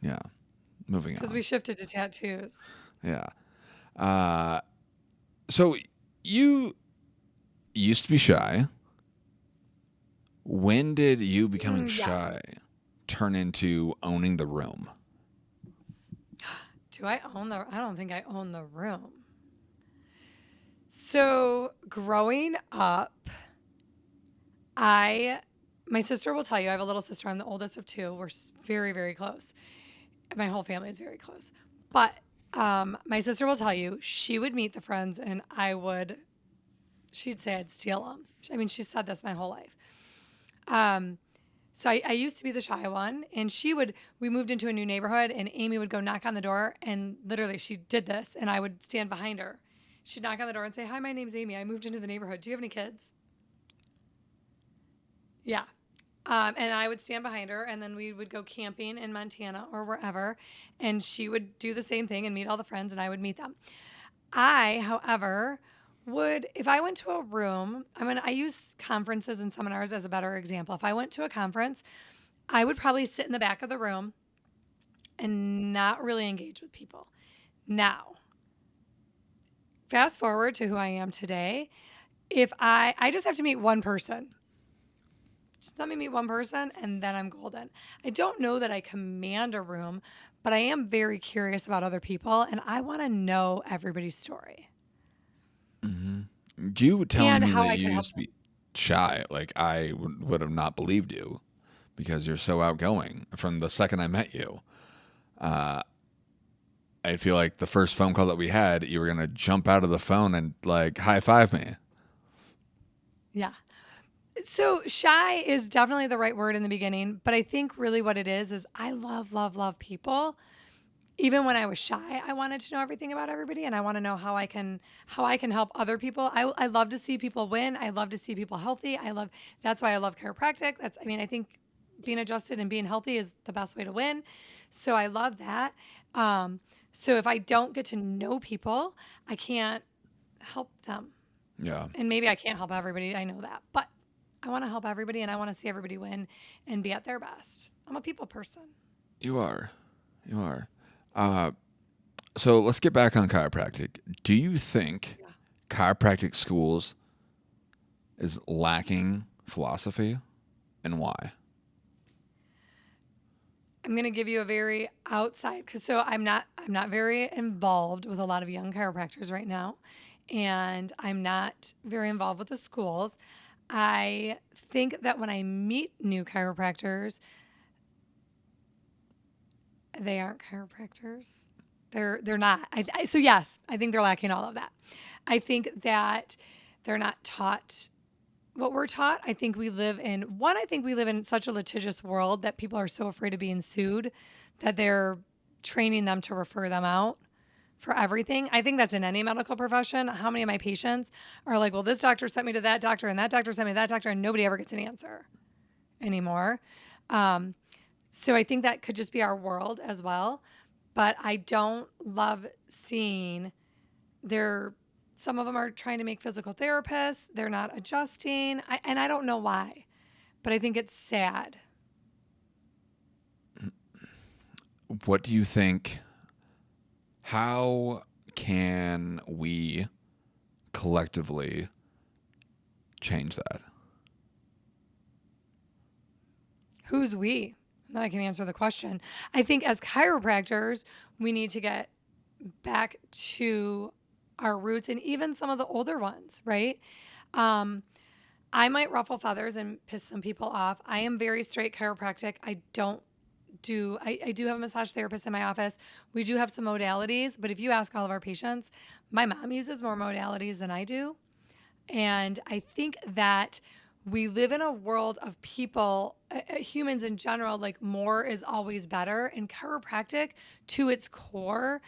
Yeah, moving Because on. we shifted to tattoos. Yeah. So you used to be shy. When did you becoming Yeah. shy turn into owning the room? Do I own the? I don't think I own the room. So growing up, my sister will tell you, I have a little sister. I'm the oldest of two. We're very, very close. My whole family is very close. But my sister will tell you, she would meet the friends and she'd say I'd steal them. I mean, she said this my whole life. So I used to be the shy one, and we moved into a new neighborhood, and Amy would go knock on the door, and literally she did this, and I would stand behind her. She'd knock on the door and say, "Hi, my name's Amy. I moved into the neighborhood. Do you have any kids?" Yeah. And I would stand behind her, and then we would go camping in Montana or wherever, and she would do the same thing and meet all the friends, and I would meet them. I, however, if I went to a room, I use conferences and seminars as a better example. If I went to a conference, I would probably sit in the back of the room and not really engage with people. Now, fast forward to who I am today. If I just have to meet one person, just let me meet one person and then I'm golden. I don't know that I command a room, but I am very curious about other people and I want to know everybody's story You telling and me how that I you can help used to them. be shy, like I would have not believed you because you're so outgoing from the second I met you. I feel like the first phone call that we had, you were going to jump out of the phone and like high five me. Yeah. So shy is definitely the right word in the beginning, but I think really what it is I love, love, love people. Even when I was shy, I wanted to know everything about everybody and I want to know how I can help other people. I love to see people win. I love to see people healthy. That's why I love chiropractic. I think being adjusted and being healthy is the best way to win. So I love that. So if I don't get to know people, I can't help them. Yeah. And maybe I can't help everybody. I know that. But I want to help everybody and I want to see everybody win and be at their best. I'm a people person. You are. You are. Uh, so let's get back on chiropractic. Do you think Yeah. chiropractic schools is lacking philosophy, and why? I'm going to give you a very outside cuz so I'm not very involved with a lot of young chiropractors right now, and I'm not very involved with the schools. I think that when I meet new chiropractors, they aren't chiropractors. They're not. So yes, I think they're lacking all of that. I think that they're not taught what we're taught. I think we live in such a litigious world that people are so afraid of being sued that they're training them to refer them out for everything. I think that's in any medical profession. How many of my patients are like, well, this doctor sent me to that doctor and that doctor sent me to that doctor, and nobody ever gets an answer anymore. Um, so I think that could just be our world as well. But I don't love seeing they're some of them are trying to make physical therapists. They're not adjusting. And I don't know why, but I think it's sad. What do you think? How can we collectively change that? Who's we? And then I can answer the question. I think as chiropractors, we need to get back to our roots and even some of the older ones, right? Um, I might ruffle feathers and piss some people off. I am very straight chiropractic. I do have a massage therapist in my office. We do have some modalities, but if you ask all of our patients, my mom uses more modalities than I do. And I think that we live in a world of people, humans in general, like more is always better. And chiropractic, to its core,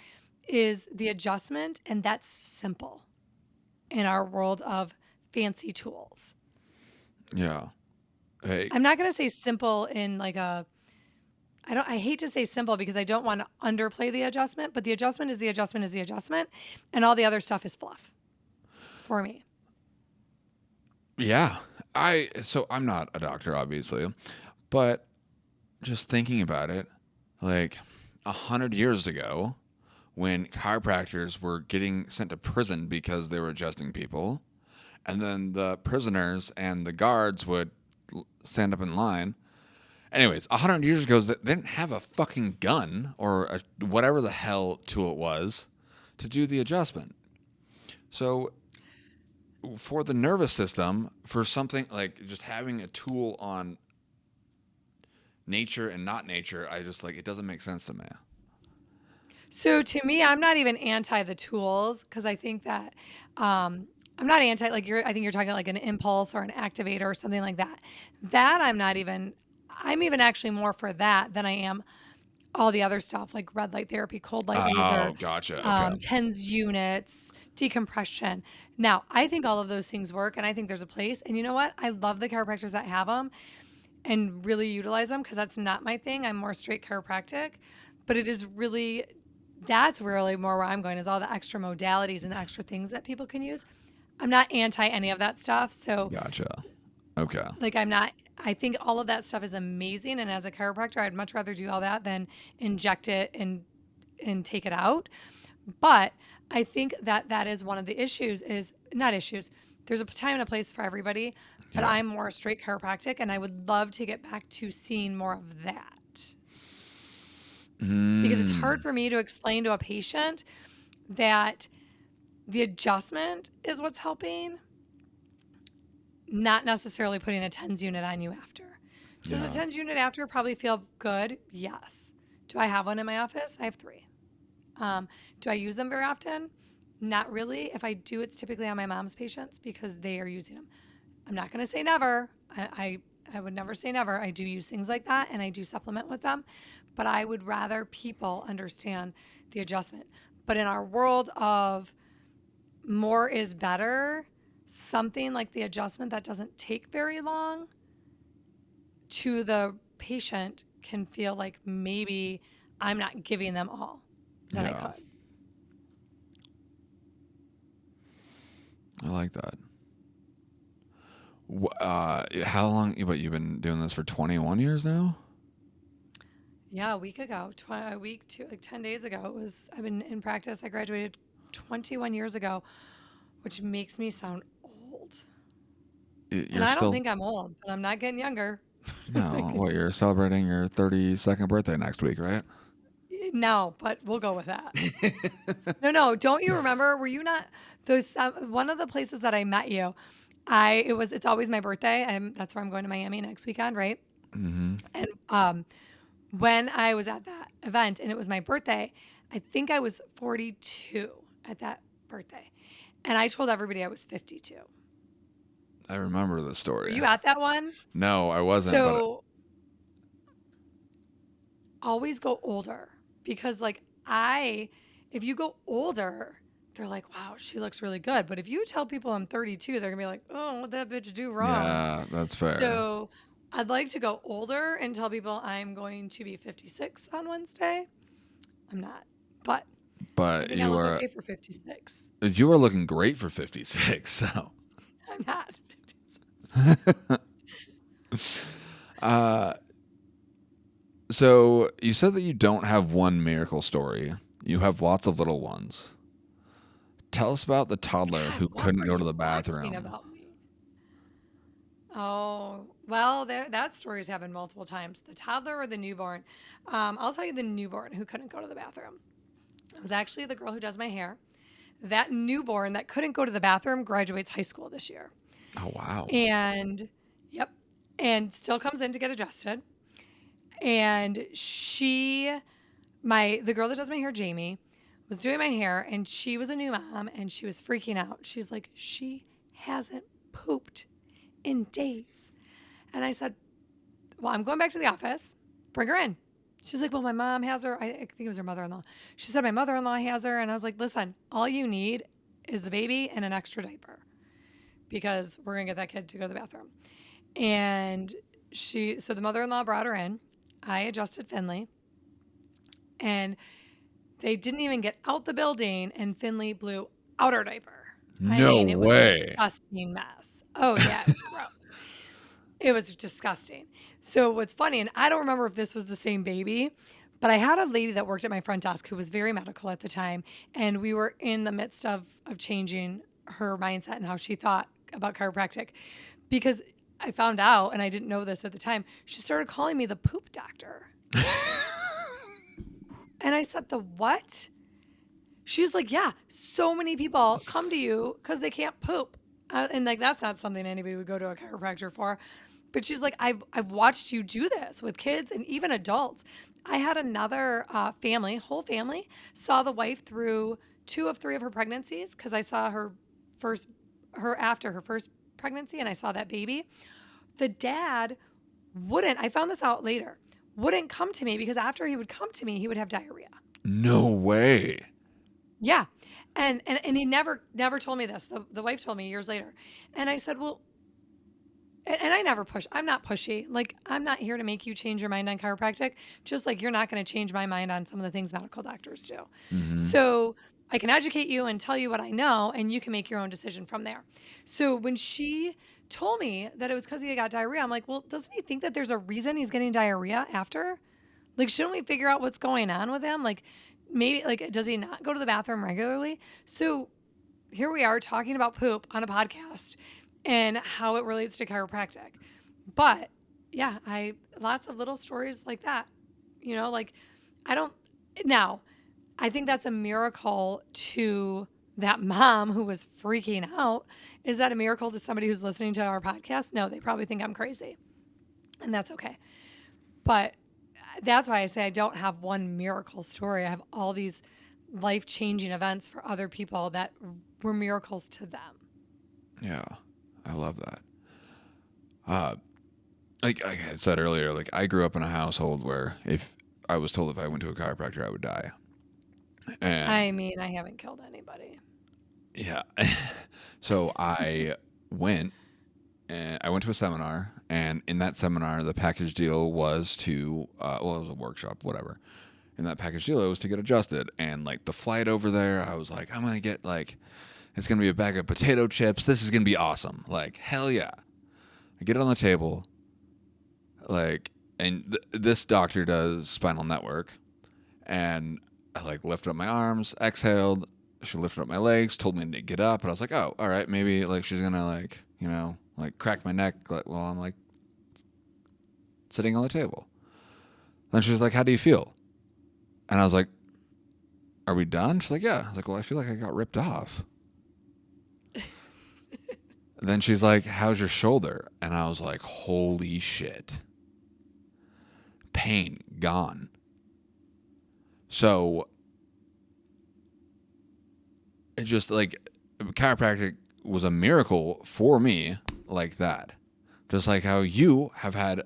is the adjustment, and that's simple in our world of fancy tools. Yeah. Hey, I'm not going to say simple in like a I hate to say simple because I don't want to underplay the adjustment, but the adjustment is the adjustment is the adjustment and all the other stuff is fluff for me. yeah. I'm not a doctor, obviously, but just thinking about it, like 100 years ago, when chiropractors were getting sent to prison because they were adjusting people, and then the prisoners and the guards would stand up in line. Anyways, 100 years ago, they didn't have a fucking gun or whatever the hell tool it was to do the adjustment. So for the nervous system, for something like just having a tool on nature and not nature, I just like it doesn't make sense to me. So to me, I'm not even anti the tools because I think that I'm not anti like I think you're talking like an impulse or an activator or something like that. That I'm not even I'm even actually more for that than I am all the other stuff like red light therapy, cold light laser, Oh, gotcha. Okay. TENS units, decompression. Now, I think all of those things work and I think there's a place. And you know what? I love the chiropractors that have them and really utilize them because that's not my thing. I'm more straight chiropractic, but it is really, that's really more where I'm going is all the extra modalities and the extra things that people can use. I'm not anti any of that stuff. So Gotcha. Okay. like I'm not I think all of that stuff is amazing and as a chiropractor I'd much rather do all that than inject it and take it out. But I think that that is one of the issues is not issues. There's a time and a place for everybody, but Yeah. I'm more straight chiropractic and I would love to get back to seeing more of that. Because it's hard Mm. for me to explain to a patient that the adjustment is what's helping, not necessarily putting a TENS unit on you after. Does a Yeah. TENS unit after probably feel good? Yes. Do I have one in my office? I have three. Do I use them very often? Not really. If I do, it's typically on my mom's patients because they are using them. I'm not going to say never. I would never say never. I do use things like that and I do supplement with them, but I would rather people understand the adjustment. But in our world of more is better, something like the adjustment that doesn't take very long to the patient can feel like maybe I'm not giving them all that I Yeah. could. I like that. How long? But you've been doing this for 21 years now? Yeah, a week ago, a week to like 10 days ago, I've been in practice. I graduated 21 years ago, which makes me sound old. And You're I don't still think I'm old, but I'm not getting younger. no. What? You're celebrating your 32nd birthday next week, right? No, but we'll go with that. No, don't you remember? Were you not those one of the places that I met you? It's always my birthday. That's where I'm going to Miami next weekend, right? Mm-hmm. And when I was at that event and it was my birthday, I think I was 42 at that birthday. And I told everybody I was 52. I remember the Were story. you at that one? No, I wasn't, but So always go older because if you go older, they're like, wow, she looks really good. But if you tell people I'm 32, they're gonna be like, oh, what that bitch do wrong? yeah, that's fair. So I'd like to go older and tell people I'm going to be 56 on Wednesday. I'm not, but I But think I look okay for 56. you are looking great for 56. So, I'm not. uh, so you said that you don't have one miracle story. You have lots of little ones. Tell us about the toddler God, who what couldn't were go to you the watching bathroom. about me? Oh, well, that story's happened multiple times. The toddler or the newborn. I'll tell you the newborn who couldn't go to the bathroom. It was actually the girl who does my hair. That newborn that couldn't go to the bathroom graduates high school this year. Oh wow. And, yep, and still comes in to get adjusted. And the girl that does my hair, Jamie, was doing my hair and she was a new mom and she was freaking out. She's like, she hasn't pooped in days. And I said, well, I'm going back to the office. Bring her in. She's like, well, my mom has her. I think it was her mother-in-law. She said, my mother-in-law has her. And I was like, listen, all you need is the baby and an extra diaper because we're going to get that kid to go to the bathroom. And so the mother-in-law brought her in. I adjusted Finley and they didn't even get out the building and Finley blew out her diaper. I No mean, it was a way. disgusting mess. Oh yeah, it was gross. It was disgusting. So what's funny, and I don't remember if this was the same baby, but I had a lady that worked at my front desk who was very medical at the time, and we were in the midst of changing her mindset and how she thought about chiropractic, because I found out, and I didn't know this at the time, she started calling me the poop doctor, and I said, the what? She's like, yeah, so many people come to you because they can't poop. And like, that's not something anybody would go to a chiropractor for. But she's like, I've watched you do this with kids and even adults. I had another whole family, saw the wife through 2 of 3 of her pregnancies because I saw after her first pregnancy and I saw that baby. The dad I found this out later, wouldn't come to me because after he would come to me, he would have diarrhea. No way. Yeah. And he never told me this. The wife told me years later. And I said, well, and I never push. I'm not pushy. Like, I'm not here to make you change your mind on chiropractic, just like you're not going to change my mind on some of the things medical doctors do. Mm-hmm. So I can educate you and tell you what I know, and you can make your own decision from there. So when she told me that it was because he got diarrhea, I'm like, well, doesn't he think that there's a reason he's getting diarrhea after? Like, shouldn't we figure out what's going on with him? Like, maybe, like, does he not go to the bathroom regularly? So here we are talking about poop on a podcast and how it relates to chiropractic. But yeah, lots of little stories like that. Like I don't now, I think that's a miracle to that mom who was freaking out. Is that a miracle to somebody who's listening to our podcast? No, they probably think I'm crazy. And that's okay. But that's why I say I don't have one miracle story. I have all these life-changing events for other people that were miracles to them. Yeah, I love that. Uh, like I said earlier, like I grew up in a household where if I was told if I went to a chiropractor, I would die. And I mean, I haven't killed anybody. yeah, so I went, and I went to a seminar, and in that seminar, the package deal was to, well, it was a workshop, whatever. In that package deal, it was to get adjusted, and like the flight over there, I was like, I'm gonna get like, it's gonna be a bag of potato chips. This is gonna be awesome. Like hell yeah! I get it on the table, like, and this doctor does spinal network, and I like lifted up my arms, exhaled. She lifted up my legs, told me to get up, and I was like, oh, all right, maybe like she's gonna like, like crack my neck while I'm like sitting on the table. Then she's like, how do you feel? And I was like, are we done? She's like, yeah. I was like, well, I feel like I got ripped off. Then she's like, how's your shoulder? And I was like, holy shit. Pain gone. So it just like chiropractic was a miracle for me like that. Just like how you have had,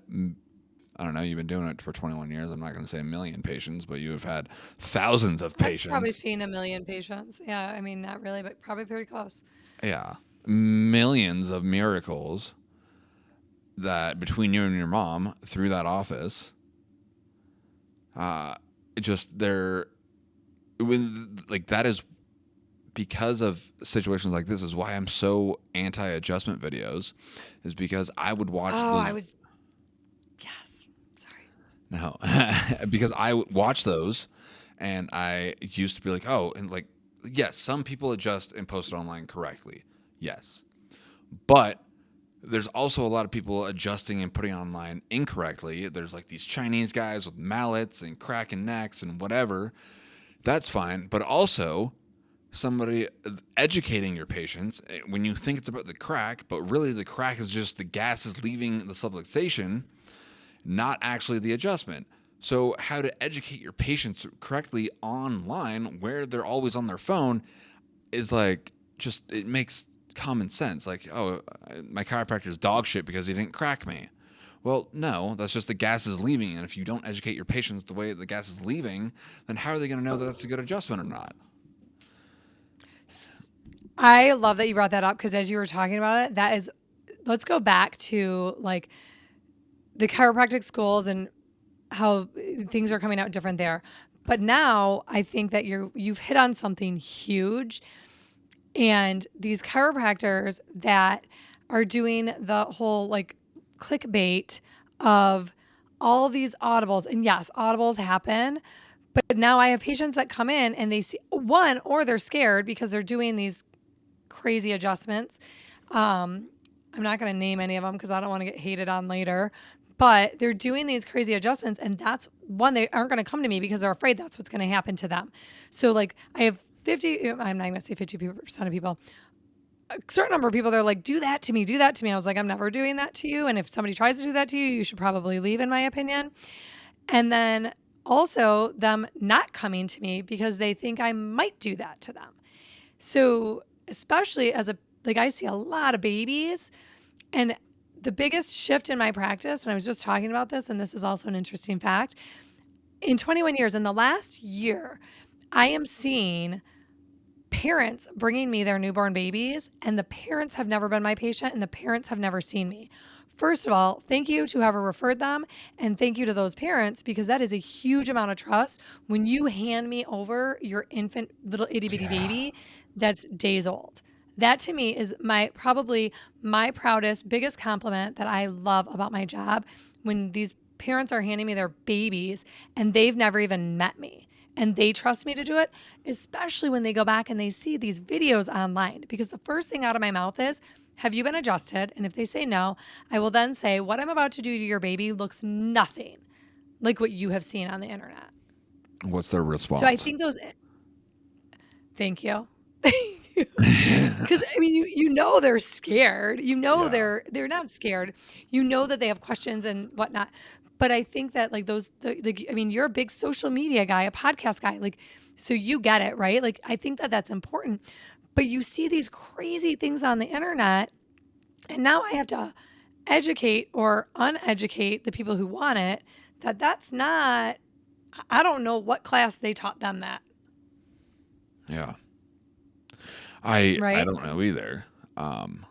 I don't know, you've been doing it for 21 years. I'm not going to say a million patients, but you have had thousands of I've probably patients. seen a million patients. Yeah, I mean, not really, but probably pretty close. Yeah. Millions of miracles that between you and your mom through that office, it just they're when like that is because of situations like this is why I'm so anti-adjustment videos, is because I would watch Oh, I those. was, yes, sorry. No, because I would watch those, and I used to be like, oh, and like, yes, some people adjust and post it online correctly, yes, but there's also a lot of people adjusting and putting it online incorrectly. There's like these Chinese guys with mallets and cracking necks and whatever. That's fine, but also somebody educating your patients when you think it's about the crack, but really the crack is just the gases leaving the subluxation, not actually the adjustment. So, how to educate your patients correctly online where they're always on their phone is like just it makes common sense. Like, oh, my chiropractor's dog shit because he didn't crack me. Well, no, that's just the gas is leaving. And if you don't educate your patients the way the gas is leaving, then how are they going to know that that's a good adjustment or not? I love that you brought that up because as you were talking about it, that is, let's go back to like the chiropractic schools and how things are coming out different there. But now I think that you've hit on something huge, and these chiropractors that are doing the whole like clickbait of all these audibles, and yes, audibles happen, but now I have patients that come in and they see one, or they're scared because they're doing these crazy adjustments. I'm not going to name any of them because I don't want to get hated on later. But they're doing these crazy adjustments, and that's one, they aren't going to come to me because they're afraid that's what's going to happen to them. So, like, I have 50, I'm not going to say 50% of people, a certain number of people, they're like, do that to me, do that to me. I was like, I'm never doing that to you. And if somebody tries to do that to you, you should probably leave, in my opinion. And then also, them not coming to me because they think I might do that to them. So, especially as a, like, I see a lot of babies, and the biggest shift in my practice, and I was just talking about this, and this is also an interesting fact. In 21 years, in the last year, I am seeing parents bringing me their newborn babies, and the parents have never been my patient, and the parents have never seen me. First of all, thank you to whoever referred them, and thank you to those parents, because that is a huge amount of trust when you hand me over your infant little itty bitty Yeah. baby that's days old. That to me is my probably my proudest, biggest compliment that I love about my job, when these parents are handing me their babies and they've never even met me and they trust me to do it, especially when they go back and they see these videos online. Because the first thing out of my mouth is, have you been adjusted? And if they say no, I will then say, what I'm about to do to your baby looks nothing like what you have seen on the internet. What's their So I response? think those, thank you. Because I mean, you know they're scared. You know Yeah. they're not scared. You know that they have questions and whatnot. But I think that like I mean, you're a big social media guy, a podcast guy, like, so you get it, right? Like, I think that that's important. But you see these crazy things on the internet, and now I have to educate or uneducate the people who want it that that's not. I don't know what class they taught them that, Yeah. I right? don't know either. Um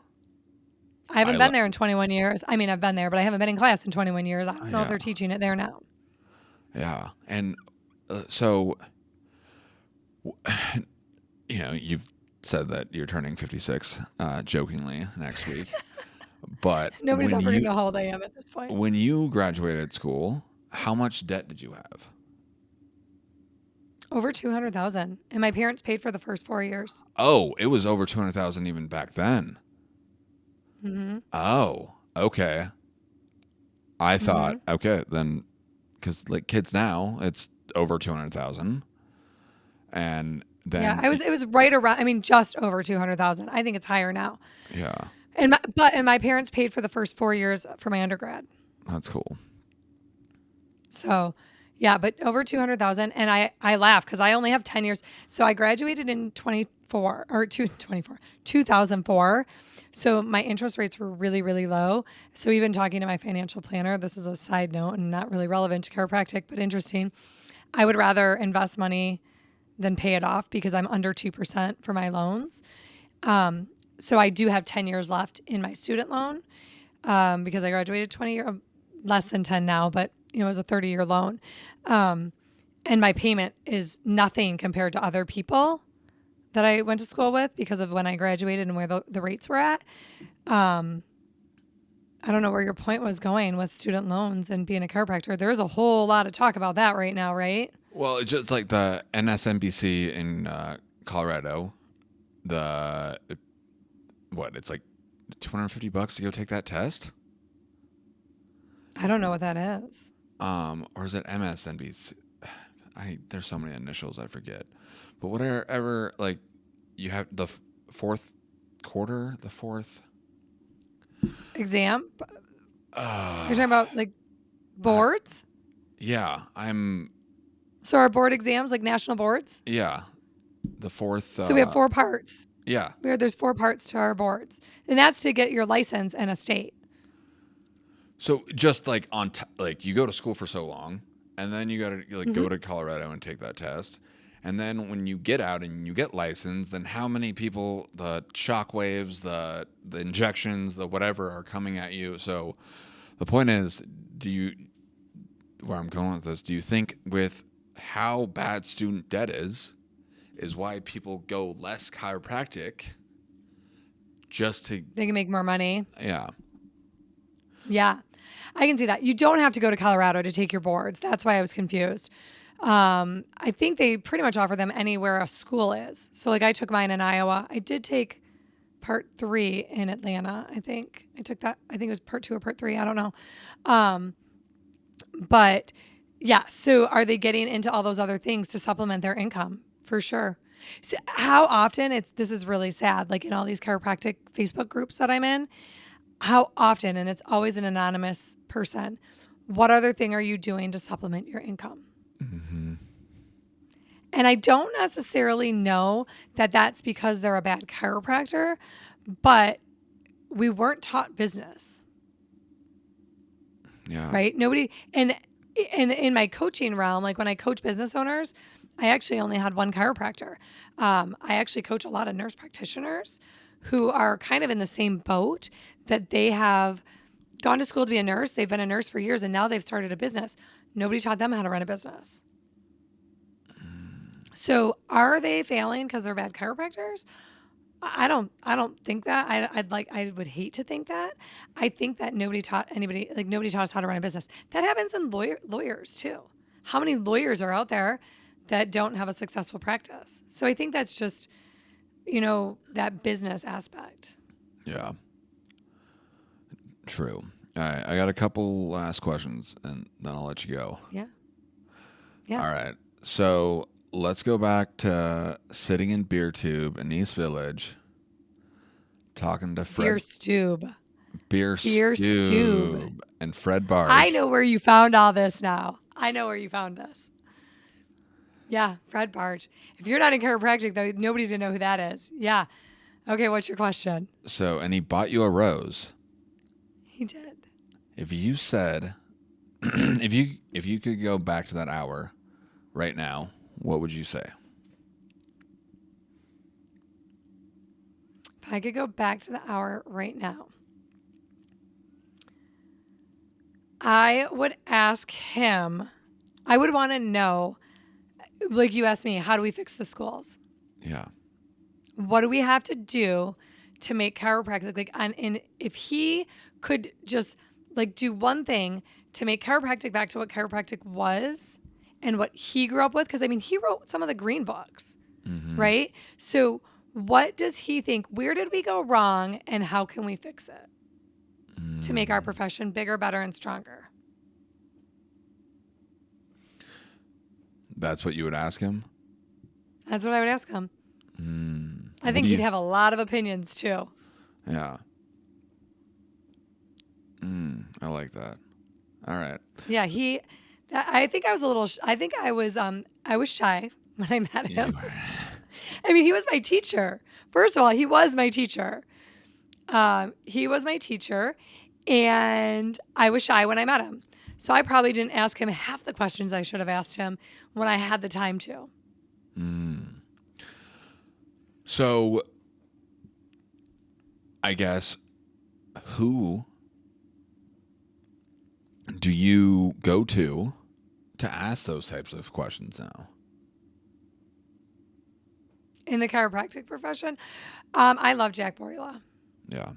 I haven't been there in 21 years. I mean, I've been there, but I haven't been in class in 21 years. I don't know if they're teaching it there now. Yeah. And so, you've said that you're turning 56, jokingly, next week. But Nobody's ever going to know how old I am at this point. when you graduated school, how much debt did you have? Over 200,000. And my parents paid for the first 4 years. Oh, it was over 200,000 even back then. Mm-hmm. Oh, okay. I thought, okay, then, because like kids now, it's over 200,000, and then Yeah, it was right around. I mean, just over 200,000. I think it's higher now. yeah, And my parents paid for the first 4 years for my undergrad. that's cool. So, yeah, but over 200,000. And I laugh because I only have 10 years. So I graduated in 2004. So my interest rates were really, really low. So even talking to my financial planner, this is a side note and not really relevant to chiropractic, but interesting. I would rather invest money than pay it off because I'm under 2% for my loans. So I do have 10 years left in my student loan because I graduated 20 years, less than 10 now, but it was a 30-year loan. And my payment is nothing compared to other people that I went to school with because of when I graduated and where the rates were at. I don't know where your point was going with student loans and being a chiropractor. There's a whole lot of talk about that right now, right? Well, it's just like the NSNBC in Colorado. It's like $250 to go take that test. I don't know what that is. Or is it MSNBC? There's so many initials I forget. But whatever, like you have the fourth quarter, the fourth Exam? You're talking about like boards? Yeah, So our board exams, like national boards? yeah, the fourth. So we have 4 parts. Yeah. There's 4 parts to our boards. And that's to get your license in a state. So just like like you go to school for so long, and then you got to like go to Colorado and take that test. And then when you get out and you get licensed, then how many people, the shock waves, the injections, the whatever are coming at you? So the point is, where I'm going with this, do you think with how bad student debt is why people go less chiropractic just to... They can make more money. Yeah. Yeah, I can see that. You don't have to go to Colorado to take your boards. That's why I was confused. I think they pretty much offer them anywhere a school is. So like I took mine in Iowa. I did take part 3 in Atlanta. I think I took that. I think it was part 2 or part 3. I don't know. But yeah, so are they getting into all those other things to supplement their income? For sure. So how often this is really sad. Like in all these chiropractic Facebook groups that I'm in, how often, and it's always an anonymous person, what other thing are you doing to supplement your income? Mm-hmm. And I don't necessarily know that that's because they're a bad chiropractor, but we weren't taught business. Yeah. Right? Nobody, and in my coaching realm, like when I coach business owners, I actually only had one chiropractor. I actually coach a lot of nurse practitioners who are kind of in the same boat, that they have gone to school to be a nurse. They've been a nurse for years and now they've started a business. Nobody taught them how to run a business. So are they failing because they're bad chiropractors? I don't think that. I would hate to think that. I think that nobody taught us how to run a business. That happens in lawyers too. How many lawyers are out there that don't have a successful practice? So I think that's just, that business aspect. Yeah. True. All right. I got a couple last questions and then I'll let you go. Yeah. Yeah. All right. So let's go back to sitting in Beer Tube in East Village, talking to Fred. Beer Stube and Fred Barge. I know where you found all this now. I know where you found this. Yeah, Fred Barge. If you're not in chiropractic, though, nobody's going to know who that is. Yeah. Okay, what's your question? So, and he bought you a rose. He did. If you said, if you could go back to that hour right now, what would you say? If I could go back to the hour right now, I would ask him, I would want to know, like you asked me, how do we fix the schools? Yeah. What do we have to do to make chiropractic and if he could just like do one thing to make chiropractic back to what chiropractic was and what he grew up with, because I mean he wrote some of the green books, right? So what does he think? Where did we go wrong and how can we fix it to make our profession bigger, better, and stronger? That's what you would ask him? That's what I would ask him. I What think do he'd you? have a lot of opinions too. Yeah. I like that. All right. Yeah, I think I was a little. I think I was shy when I met You him. are. I mean, he was my teacher. First of all, he was my teacher. He was my teacher, and I was shy when I met him. So I probably didn't ask him half the questions I should have asked him when I had the time to. So, I guess, who do you go to ask those types of questions now? In the chiropractic profession, I love Jack Borula. Yeah.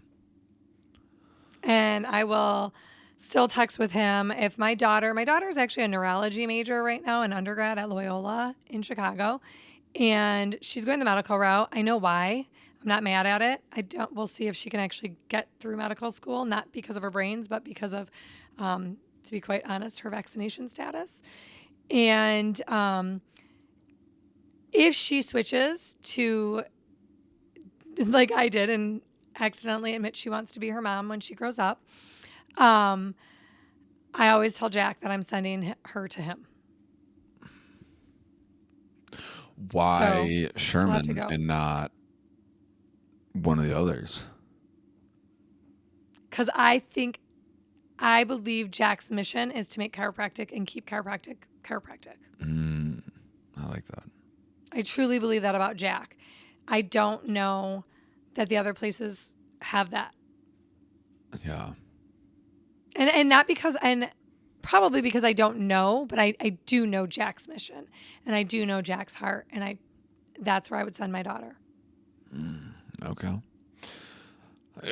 And I will still text with him. If my daughter is actually a neurology major right now in undergrad at Loyola in Chicago, and she's going the medical route. I know why. I'm not mad at it. We'll see if she can actually get through medical school, not because of her brains, but because of, to be quite honest, her vaccination status. And if she switches to, like I did, and accidentally admit she wants to be her mom when she grows up, I always tell Jack that I'm sending her to him. So Why she'll have to Sherman go. and not one of the others? Because I believe Jack's mission is to make chiropractic and keep chiropractic chiropractic. I like that. I truly believe that about Jack. I don't know that the other places have that. Yeah. And not because, and probably because I don't know, but I do know Jack's mission and I do know Jack's heart. And that's where I would send my daughter. Okay.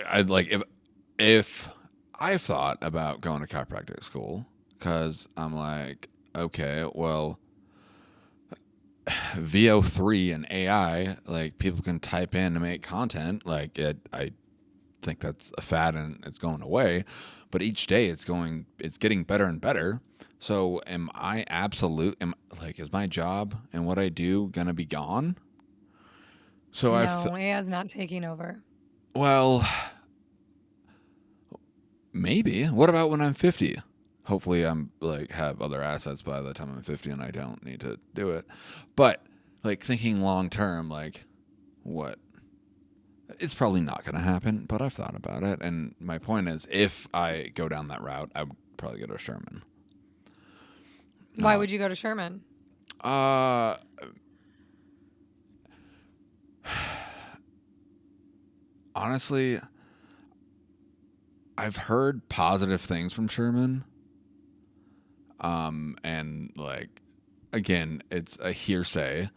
I'd like if I thought about going to chiropractic school because I'm like, okay, well, VO3 and AI, like people can type in to make content. Like I think that's a fad and it's going away, but each day it's getting better and better. So is my job and what I do gonna be gone? So No, AI's not taking over. well, maybe. What about when I'm 50? Hopefully I'm like have other assets by the time I'm 50 and I don't need to do it. But like thinking long term, like what? It's probably not going to happen, but I've thought about it. And my point is, if I go down that route, I would probably go to Sherman. Why would you go to Sherman? Uh, honestly, I've heard positive things from Sherman. And like, again, it's a hearsay,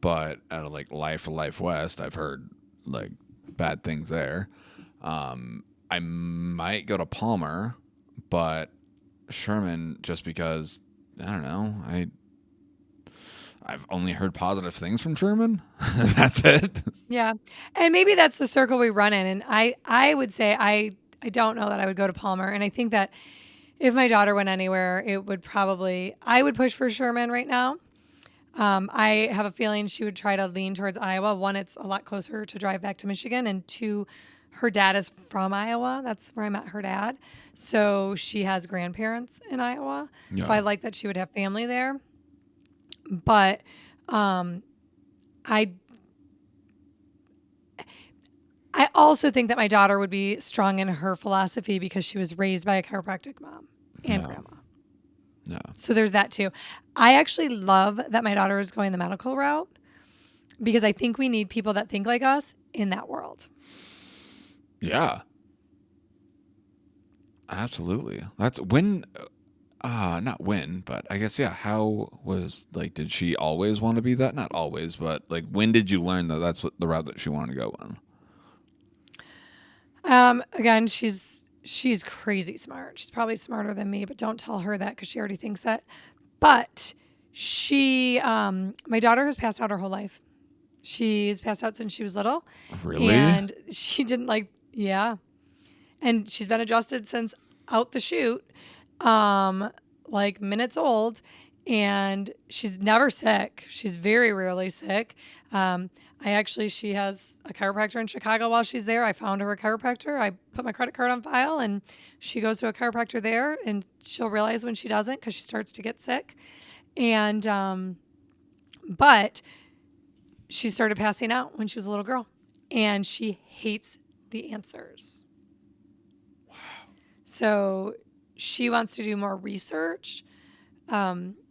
but out of like Life West, I've heard like bad things there. I might go to Palmer, but Sherman just because I don't know. I've only heard positive things from Sherman. That's it. Yeah. And maybe that's the circle we run in. And I would say I don't know that I would go to Palmer. And I think that if my daughter went anywhere, I would push for Sherman right now. I have a feeling she would try to lean towards Iowa. One, it's a lot closer to drive back to Michigan. And two, her dad is from Iowa. That's where I met her dad. So she has grandparents in Iowa. So Yeah. I like that she would have family there. But I I also think that my daughter would be strong in her philosophy because she was raised by a chiropractic mom and Yeah. grandma. Yeah. So there's that too. I actually love that my daughter is going the medical route because I think we need people that think like us in that world. Yeah. Absolutely. That's when, not when, but I guess, yeah. How was, like, did she always want to be that? Not always, but like, when did you learn that that's what the route that she wanted to go in? Again, she's crazy smart. She's probably smarter than me, but don't tell her that because she already thinks that. But my daughter has passed out her whole life. She's passed out since she was little, Really? and she didn't like, yeah. And she's been adjusted since out the chute, um, like minutes old, and she's never sick. She's very rarely sick. Um, she has a chiropractor in Chicago while she's there. I found her a chiropractor. I put my credit card on file, and she goes to a chiropractor there, and she'll realize when she doesn't because she starts to get sick. And, but she started passing out when she was a little girl, and she hates the answers. So she wants to do more research.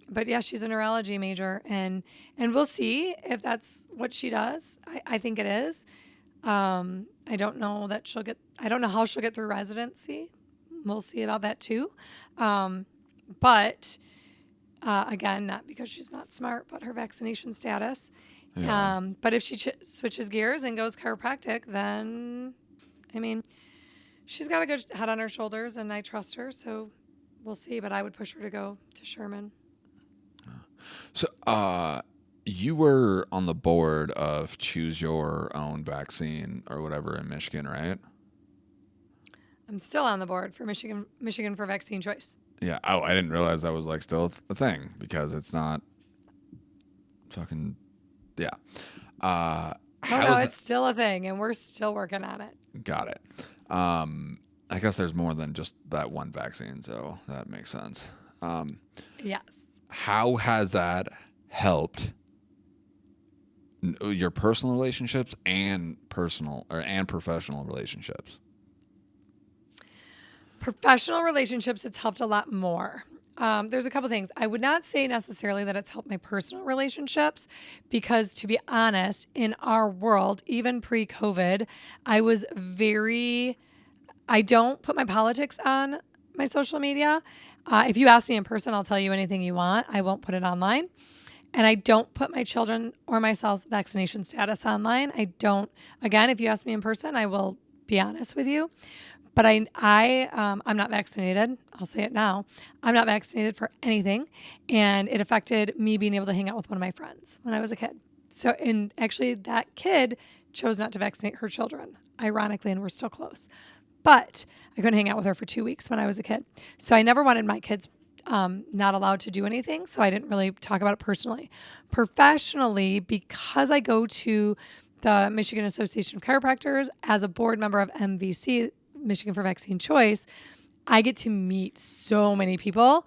But yeah, she's a neurology major, and we'll see if that's what she does. I think it is. I don't know that she'll get. I don't know how she'll get through residency. We'll see about that too. Um, but again, not because she's not smart, but her vaccination status. Yeah. But if she switches gears and goes chiropractic, then I mean, she's got a good head on her shoulders, and I trust her. So we'll see. But I would push her to go to Sherman. So, you were on the board of choose your own vaccine or whatever in Michigan, right? I'm still on the board for Michigan for vaccine choice. Yeah. Oh, I didn't realize that was like still a thing because it's not fucking, yeah. Uh, Oh no, how's that? it's still a thing, and we're still working on it. Got it. I guess there's more than just that one vaccine, so that makes sense. Um, Yes. how has that helped your personal relationships and personal or and professional relationships? Professional relationships, it's helped a lot more. There's a couple things. I would not say necessarily that it's helped my personal relationships because, to be honest, in our world, even pre COVID, I was very, I don't put my politics on my social media. If you ask me in person, I'll tell you anything you want. I won't put it online. And I don't put my children or myself's vaccination status online. I don't, again, if you ask me in person, I will be honest with you. But I'm not vaccinated. I'll say it now. I'm not vaccinated for anything, and it affected me being able to hang out with one of my friends when I was a kid. So, and actually, that kid chose not to vaccinate her children, ironically, and we're still close. But I couldn't hang out with her for 2 weeks when I was a kid. So I never wanted my kids not allowed to do anything. So I didn't really talk about it personally. Professionally, because I go to the Michigan Association of Chiropractors as a board member of MVC, Michigan for Vaccine Choice, I get to meet so many people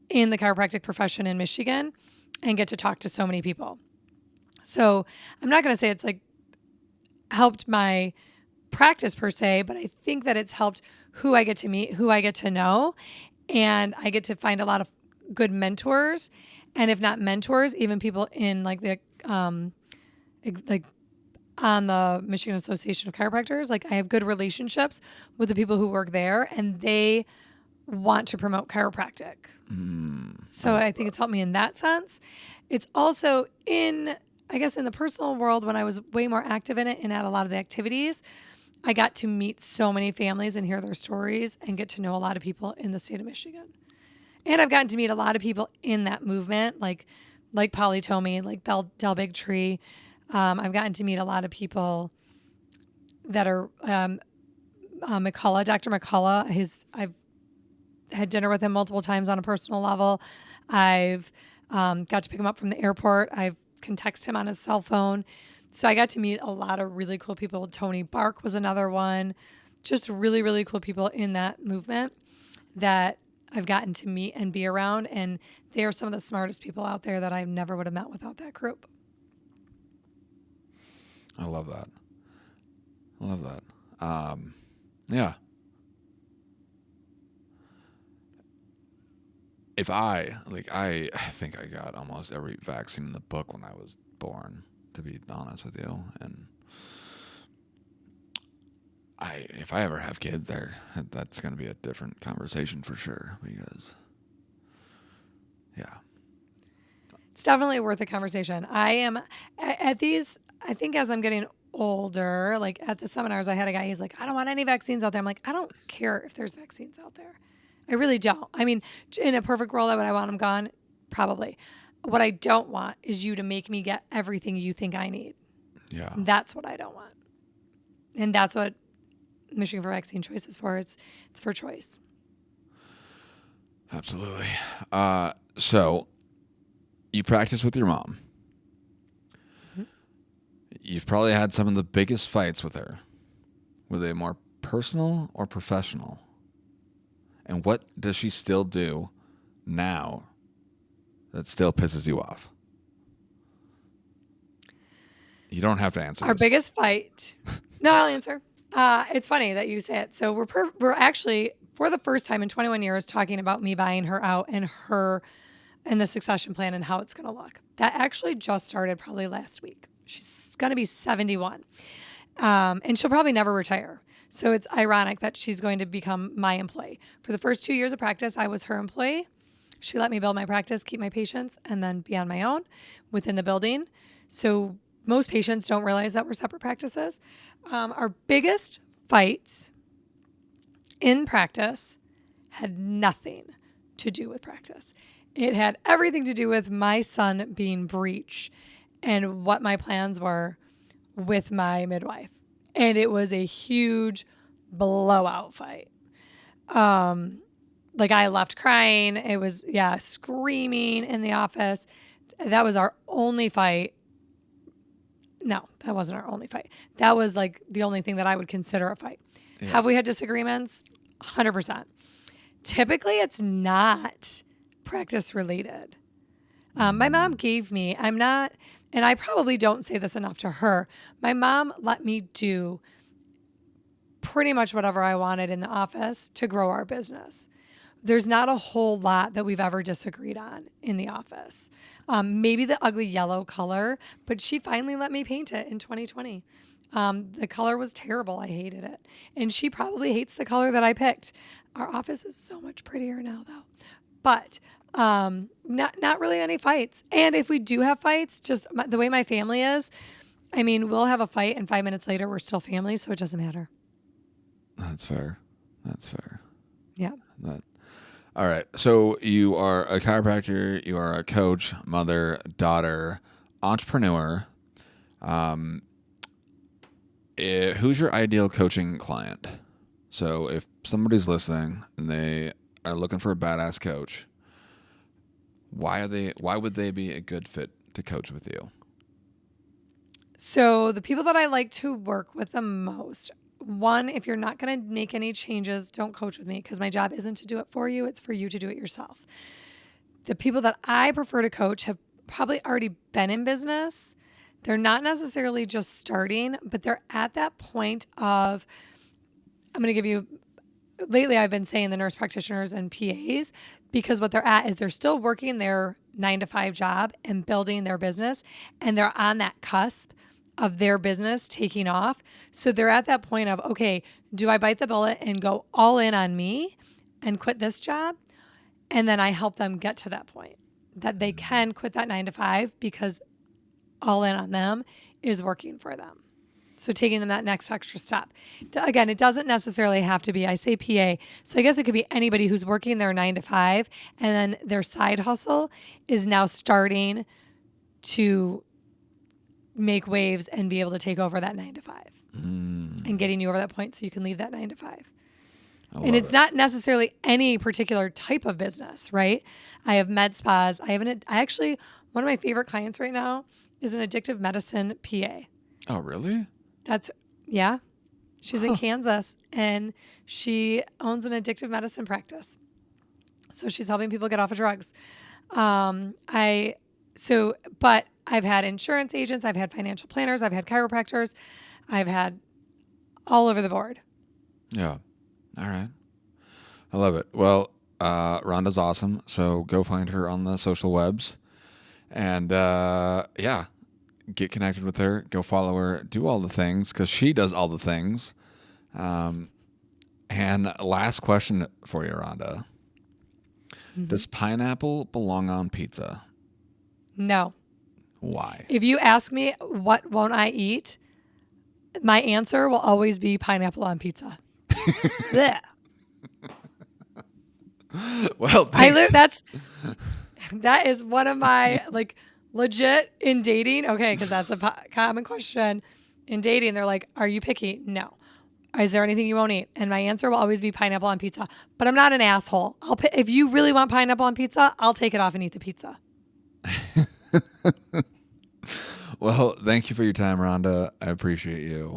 in the chiropractic profession in Michigan and get to talk to so many people. So I'm not going to say it's like helped my practice per se, but I think that it's helped who I get to meet, who I get to know, and I get to find a lot of good mentors, and if not mentors, even people in like the like on the Michigan Association of Chiropractors. Like I have good relationships with the people who work there, and they want to promote chiropractic. I So love I think that. it's helped me in that sense. It's also I guess, in the personal world when I was way more active in it and at a lot of the activities. I got to meet so many families and hear their stories and get to know a lot of people in the state of Michigan. And I've gotten to meet a lot of people in that movement, like Polly Tomey, like Del Bigtree. I've gotten to meet a lot of people that are McCullough, Dr. McCullough. I've had dinner with him multiple times on a personal level. I've got to pick him up from the airport. I can text him on his cell phone. So I got to meet a lot of really cool people. Tony Bark was another one. Just really, really cool people in that movement that I've gotten to meet and be around. And they are some of the smartest people out there that I never would have met without that group. I love that. I love that. Yeah. If I think I got almost every vaccine in the book when I was born, to be honest with you. And if I ever have kids, that's going to be a different conversation for sure. Because, yeah, It's definitely worth a conversation. I am at these, I think as I'm getting older, like at the seminars, I had a guy, he's like, I don't want any vaccines out there. I'm like, I don't care if there's vaccines out there. I really don't. I mean, in a perfect world, would I want them gone? Probably. What I don't want is you to make me get everything you think I need. yeah, That's what I don't want. And that's what Michigan for Vaccine Choice is for. It's for choice. absolutely. So you practice with your mom. Mm-hmm. You've probably had some of the biggest fights with her. Were they more personal or professional? And what does she still do now that still pisses you off? You don't have to answer Our this. biggest fight. No, I'll answer. It's funny that you say it. So we're actually for the first time in 21 years talking about me buying her out and the succession plan and how it's going to look. That actually just started probably last week. She's going to be 71, and she'll probably never retire. So it's ironic that she's going to become my employee. For the first 2 years of practice, I was her employee. She let me build my practice, keep my patients, and then be on my own within the building. So most patients don't realize that we're separate practices. Our biggest fights in practice had nothing to do with practice. It had everything to do with my son being breech and what my plans were with my midwife. And it was a huge blowout fight. Like I left crying. It was, screaming in the office. That was our only fight. No, that wasn't our only fight. That was like the only thing that I would consider a fight. Yeah. Have we had disagreements? 100%. Typically, it's not practice related. My mom gave me, I'm not, and I probably don't say this enough to her. My mom let me do pretty much whatever I wanted in the office to grow our business. There's not a whole lot that we've ever disagreed on in the office. Maybe the ugly yellow color, but she finally let me paint it in 2020. The color was terrible. I hated it. And she probably hates the color that I picked. Our office is so much prettier now, though. But not really any fights. And if we do have fights, just the way my family is, I mean, we'll have a fight and 5 minutes later, we're still family, so it doesn't matter. That's fair. That's fair. Yeah. All right. So you are a chiropractor, you are a coach, mother, daughter, entrepreneur. Who's your ideal coaching client? So if somebody's listening and they are looking for a badass coach, why would they be a good fit to coach with you? So the people that I like to work with the most, one, if you're not going to make any changes, don't coach with me because my job isn't to do it for you. It's for you to do it yourself. The people that I prefer to coach have probably already been in business. They're not necessarily just starting, but they're at that point of, I'm going to give you, lately I've been saying the nurse practitioners and PAs because what they're at is they're still working their 9 to 5 job and building their business, and they're on that cusp of their business taking off. So they're at that point of, okay, do I bite the bullet and go all in on me and quit this job? And then I help them get to that point that they can quit that 9 to 5 because all in on them is working for them. So taking them that next extra step. Again, it doesn't necessarily have to be, I say PA. So I guess it could be anybody who's working their 9 to 5 and then their side hustle is now starting to make waves and be able to take over that 9 to 5 and getting you over that point so you can leave that 9 to 5. And it's not necessarily any particular type of business, right? I have med spas. I actually, one of my favorite clients right now is an addictive medicine PA. Oh, really? Yeah. She's in Kansas and she owns an addictive medicine practice. So she's helping people get off of drugs. But I've had insurance agents, I've had financial planners, I've had chiropractors, I've had all over the board. Yeah. All right. I love it. Well, Rhonda's awesome. So go find her on the social webs and, get connected with her, go follow her, do all the things because she does all the things. And last question for you, Rhonda. Does pineapple belong on pizza? No. Why? If you ask me what won't I eat, my answer will always be pineapple on pizza. Blech. Well, thanks. That is one of my like legit in dating. Okay, because that's a common question in dating. They're like, "Are you picky?" No. Is there anything you won't eat? And my answer will always be pineapple on pizza. But I'm not an asshole. If you really want pineapple on pizza, I'll take it off and eat the pizza. Well, thank you for your time, Rhonda. I appreciate you.